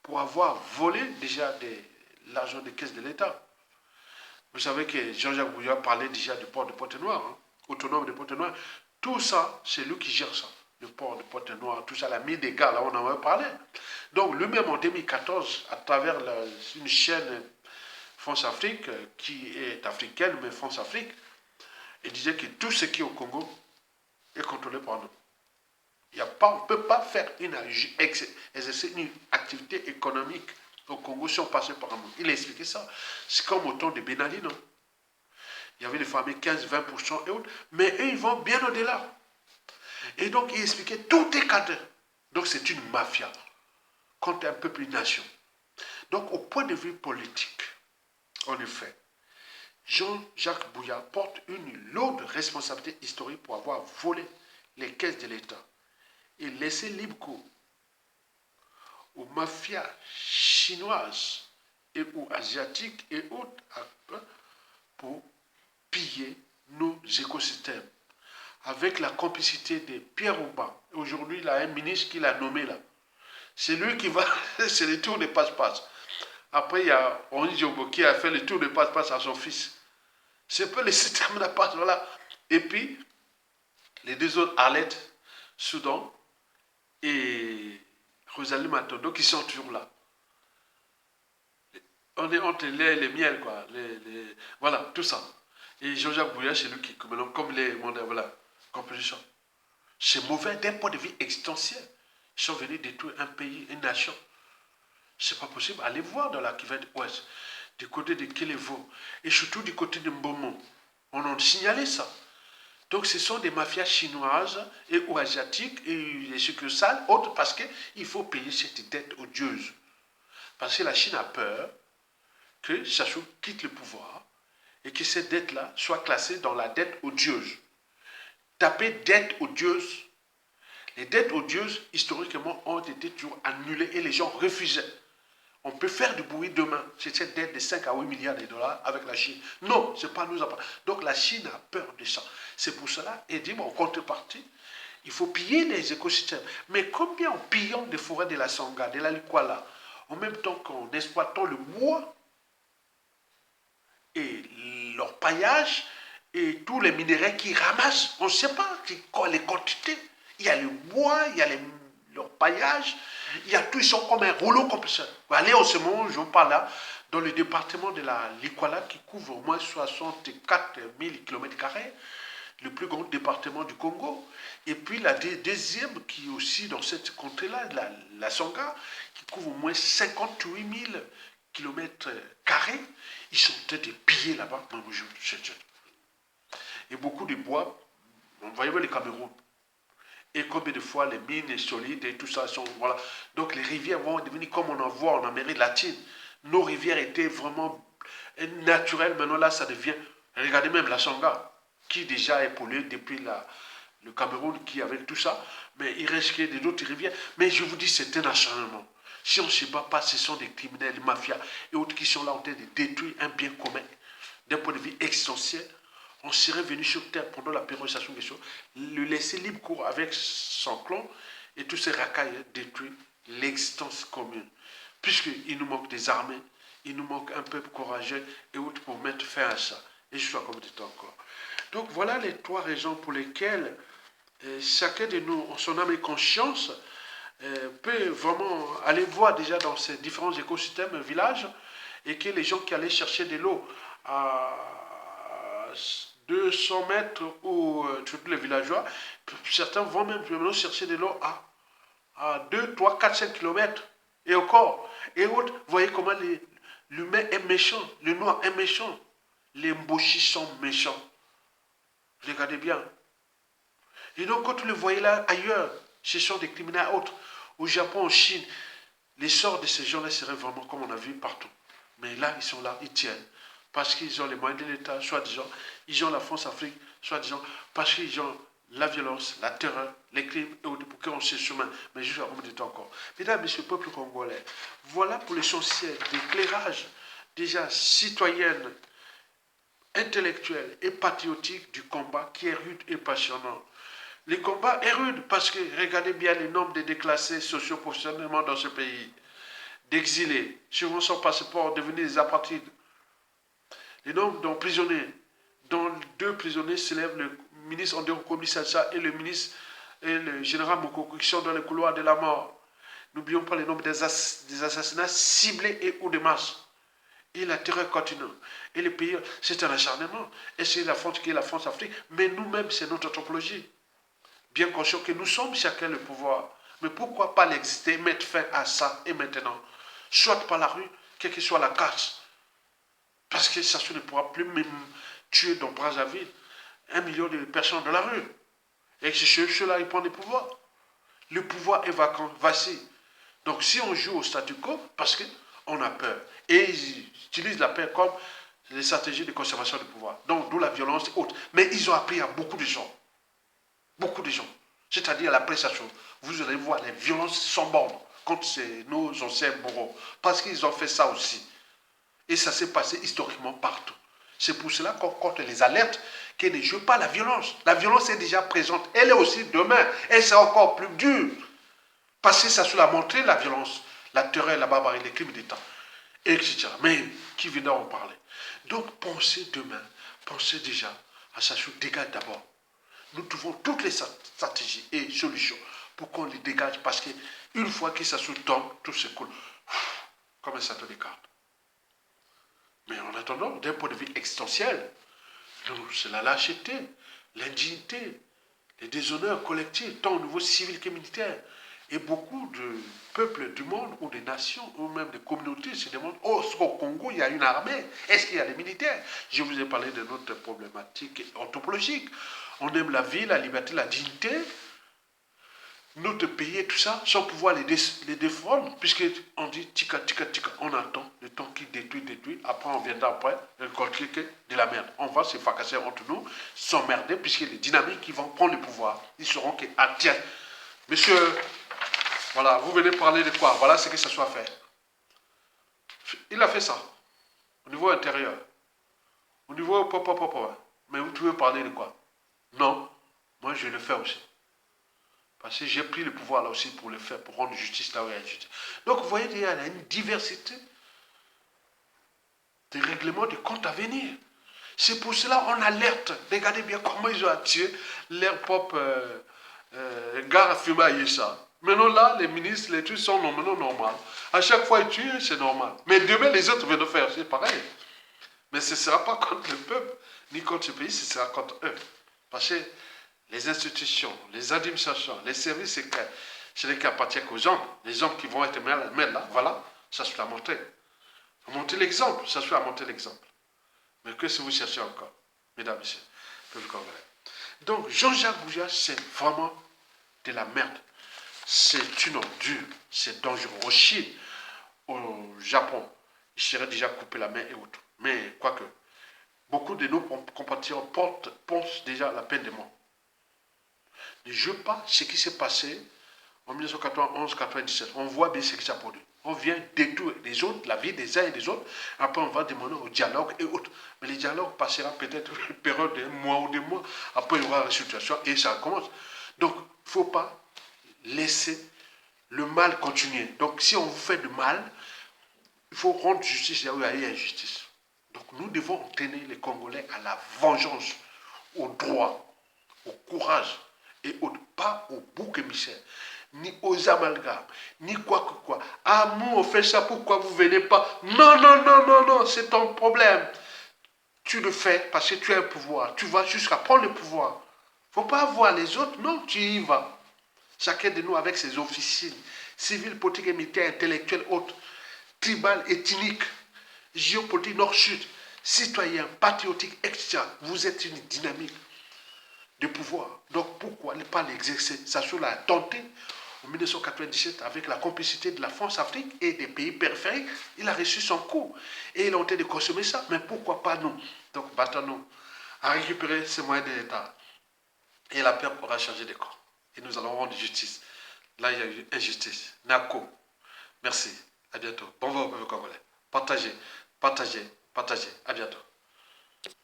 pour avoir volé déjà l'argent des caisses de l'État. Vous savez que Jean-Jacques Bouya parlait déjà du port de Pointe-Noire, hein, autonome de Pointe-Noire. Tout ça, c'est lui qui gère ça. Le port de Pointe-Noire, tout ça, la mine des gars, là, on en avait parlé. Donc, lui-même, en 2014, à travers une chaîne France-Afrique, qui est africaine, mais France-Afrique, il disait que tout ce qui est au Congo est contrôlé par nous. On ne peut pas faire exercer une activité économique au Congo si on passait par nous. Il a expliqué ça. C'est comme au temps de Ben Ali, non? Il y avait les fameux 15-20% et autres, mais eux, ils vont bien au-delà. Et donc, il expliquait tout est cadré. Donc c'est une mafia contre un peuple, une nation. Donc au point de vue politique, en effet, Jean-Jacques Bouya porte une lourde responsabilité historique pour avoir volé les caisses de l'État et laissé libre cours aux mafias chinoises et ou asiatiques et autres pour piller nos écosystèmes. Avec la complicité de Pierre Aubin. Aujourd'hui, il y a un ministre qui l'a nommé là. C'est lui qui va, c'est le tour de passe-passe. Après, il y a Henri Diogo qui a fait le tour de passe-passe à son fils. C'est un peu le système de passe, voilà. Et puis, les deux autres, Arlette, Soudan et Rosalie Matondo, qui sont toujours là. On est entre les miels, quoi. Voilà, tout ça. Et Jean-Jacques Bouya, c'est lui qui, comme les mondes, voilà, composition. C'est mauvais d'un point de vue existentiel. Ils sont venus détruire un pays, une nation. C'est pas possible. Allez voir dans la Kivu Ouest, du côté de Kélévo, et surtout du côté de Mbomon. On a signalé ça. Donc ce sont des mafias chinoises et ou asiatiques et les succursales autres parce qu'il faut payer cette dette odieuse. Parce que la Chine a peur que Chassou quitte le pouvoir et que cette dette-là soit classée dans la dette odieuse. Taper dette odieuse. Les dettes odieuses, historiquement, ont été toujours annulées et les gens refusaient. On peut faire du bruit demain sur cette dette de 5 à 8 milliards de dollars avec la Chine. Non, ce n'est pas nous. Donc la Chine a peur de ça. C'est pour cela, et dit, en contrepartie, il faut piller les écosystèmes. Mais combien en pillant des forêts de la Sangha, de la Likwala, en même temps qu'en exploitant le bois et leur paillage et tous les minéraux qu'ils ramassent, on ne sait pas les quantités. Il y a le bois, il y a leur paillage, il y a tout, ils sont comme un rouleau compresseur. Allez au moment, je vous parle là, dans le département de la Likwala qui couvre au moins 64 000 km², le plus grand département du Congo. Et puis la deuxième qui est aussi dans cette contrée-là, la Sangha, qui couvre au moins 58 000 km². Ils sont en train de piller là-bas. Et beaucoup de bois, on voyait les Cameroun. Et combien de fois les mines solides et tout ça sont... Voilà. Donc les rivières vont devenir comme on en voit en Amérique latine. Nos rivières étaient vraiment naturelles. Maintenant là, ça devient... Regardez même la Sangha, qui déjà est polluée depuis le Cameroun, qui avec tout ça. Mais il reste que d'autres rivières. Mais je vous dis, c'est un acharnement. Si on ne se bat pas, ce sont des criminels, des mafias et autres qui sont là en train de détruire un bien commun d'un point de vue existentiel. On serait venu sur terre pendant la périodisation des choses, le laisser libre cours avec son clan et tous ces racailles détruire l'existence commune. Puisqu'il nous manque des armées, il nous manque un peuple courageux et autres pour mettre fin à ça. Et je suis comme dit encore. Donc voilà les trois raisons pour lesquelles chacun de nous, en son âme et conscience, peut vraiment aller voir déjà dans ces différents écosystèmes, villages, et que les gens qui allaient chercher de l'eau à 200 mètres ou surtout les villageois, certains vont même chercher de l'eau à 2, 3, 4, 5 km. Et encore. Et autres, vous voyez comment l'humain est méchant, le noir est méchant, les mbochis sont méchants. Regardez bien. Et donc quand vous le voyez là ailleurs, ce sont des criminels autres. Au Japon, en Chine, l'essor de ces gens-là serait vraiment comme on a vu partout. Mais là, ils sont là, ils tiennent. Parce qu'ils ont les moyens de l'État, soi-disant. Ils ont la France-Afrique, soi-disant. Parce qu'ils ont la violence, la terreur, les crimes, et pour qu'on se chemin. Mais je vais remonter encore. Mesdames, messieurs, peuple congolais, voilà pour l'essentiel d'éclairage, déjà citoyenne, intellectuel et patriotique du combat qui est rude et passionnant. Le combat est rude parce que regardez bien le nombre de déclassés socio-professionnellement dans ce pays, d'exilés, suivant son passeport, devenus des apatrides. Le nombre d'emprisonnés, dont 2 prisonniers s'élèvent, le ministre André Komi Sacha et le ministre et le général Mokoko qui sont dans les couloirs de la mort. N'oublions pas le nombre des assassinats ciblés et ou de masse. Et la terreur continue. Et le pays, c'est un acharnement. Et c'est la France qui est la France-Afrique. Mais nous-mêmes, c'est notre anthropologie. Bien conscient que nous sommes chacun le pouvoir. Mais pourquoi pas l'exister, mettre fin à ça et maintenant? Soit par la rue, quelle que soit la casse. Parce que ça ne pourra plus même tuer dans Brazzaville 1 million de personnes dans la rue. Et que ceux-là, ils prennent le pouvoir. Le pouvoir est vacant, vacille. Donc si on joue au statu quo, parce qu'on a peur. Et ils utilisent la peur comme les stratégies de conservation du pouvoir. Donc d'où la violence et autres. Mais ils ont appris à beaucoup de gens. Beaucoup de gens. C'est-à-dire la prestation. Vous allez voir les violences sans borne contre nos anciens bourreaux. Parce qu'ils ont fait ça aussi. Et ça s'est passé historiquement partout. C'est pour cela qu'on compte les alertes qu'ils ne jouent pas la violence. La violence est déjà présente. Elle est aussi demain. Elle sera encore plus dure. Parce que ça l'a montré, la violence, la terreur, la barbarie, les crimes d'État, etc. Mais qui viendra en parler? Donc pensez demain, pensez déjà à ça se dégage d'abord. Nous trouvons toutes les stratégies et solutions pour qu'on les dégage parce qu'une fois que ça se tombe, tout s'écoule comme un château de cartes. Mais en attendant, d'un point de vue existentiel, c'est la lâcheté, l'indignité, les déshonneurs collectifs, tant au niveau civil que militaire. Et beaucoup de peuples du monde ou des nations ou même des communautés se demandent, oh, au Congo, il y a une armée, est-ce qu'il y a des militaires? Je vous ai parlé de notre problématique anthropologique. On aime la vie, la liberté, la dignité. Notre pays et tout ça, sans pouvoir les défendre, puisqu'on dit tika, tika, tika, on attend le temps qui détruit, après on viendra après récolter de la merde. On va se fracasser entre nous, s'emmerder, puisque les dynamiques qui vont prendre le pouvoir, ils seront que, ah tiens, monsieur, voilà, vous venez parler de quoi? Voilà ce que ça soit fait. Il a fait ça, au niveau intérieur, au niveau pop. Mais vous pouvez parler de quoi? Non, moi je le fais aussi. Parce que j'ai pris le pouvoir là aussi pour le faire, pour rendre justice là où il y a justice. Donc vous voyez, il y a une diversité de règlements de comptes à venir. C'est pour cela qu'on alerte. Regardez bien comment ils ont attiré l'air pop gare à fumer à Yesha. Maintenant là, les ministres, les trucs sont maintenant normaux. À chaque fois ils tuent, c'est normal. Mais demain, les autres viennent faire, c'est pareil. Mais ce ne sera pas contre le peuple, ni contre ce pays, ce sera contre eux. Parce que les institutions, les administrations, les services secrets, c'est les qui appartiennent aux hommes. Les hommes qui vont être mis là, voilà, ça se l'a montré. Monter l'exemple, ça se fait à monter l'exemple. Mais que si vous cherchez encore, mesdames, messieurs, peuple congolais. Donc, Jean-Jacques Bouya, c'est vraiment de la merde. C'est une ordure, c'est dangereux. Au Chine, au Japon, il serait déjà coupé la main et autres. Mais, quoique, beaucoup de nos compatriotes pensent déjà à la peine de mort. Ne joue pas ce qui s'est passé en 1991-97. On voit bien ce qui s'est produit. On vient détruire les autres, la vie des uns et des autres. Après, on va demander au dialogue et autres. Mais le dialogue passera peut-être une période de mois ou 2 mois. Après, il y aura la situation et ça commence. Donc, il ne faut pas laisser le mal continuer. Donc, si on vous fait du mal, il faut rendre justice là où il y a injustice. Donc, nous devons tenir les Congolais à la vengeance, au droit, au courage et pas au bouc émissaire, ni aux amalgames, ni quoi que quoi. Ah, nous, on fait ça, pourquoi vous ne venez pas? Non, c'est ton problème. Tu le fais parce que tu as un pouvoir. Tu vas jusqu'à prendre le pouvoir. Il ne faut pas voir les autres, non, tu y vas. Chacun de nous avec ses officines, civils, politiques, militaires, intellectuels, autres, tribales, ethniques, géopolitiques, nord-sud, citoyens, patriotiques, etc. Vous êtes une dynamique de pouvoir. Donc pourquoi ne pas l'exercer? Sachant l'a tenté en 1997 avec la complicité de la France-Afrique et des pays périphériques. Il a reçu son coup et il a tenté de consommer ça. Mais pourquoi pas nous? Donc battons-nous à récupérer ces moyens de l'État. Et la paix pourra changer de corps. Et nous allons rendre justice. Là, il y a eu injustice. Nako. Merci. À bientôt. Bon vent au peuple congolais. Partagez. À bientôt.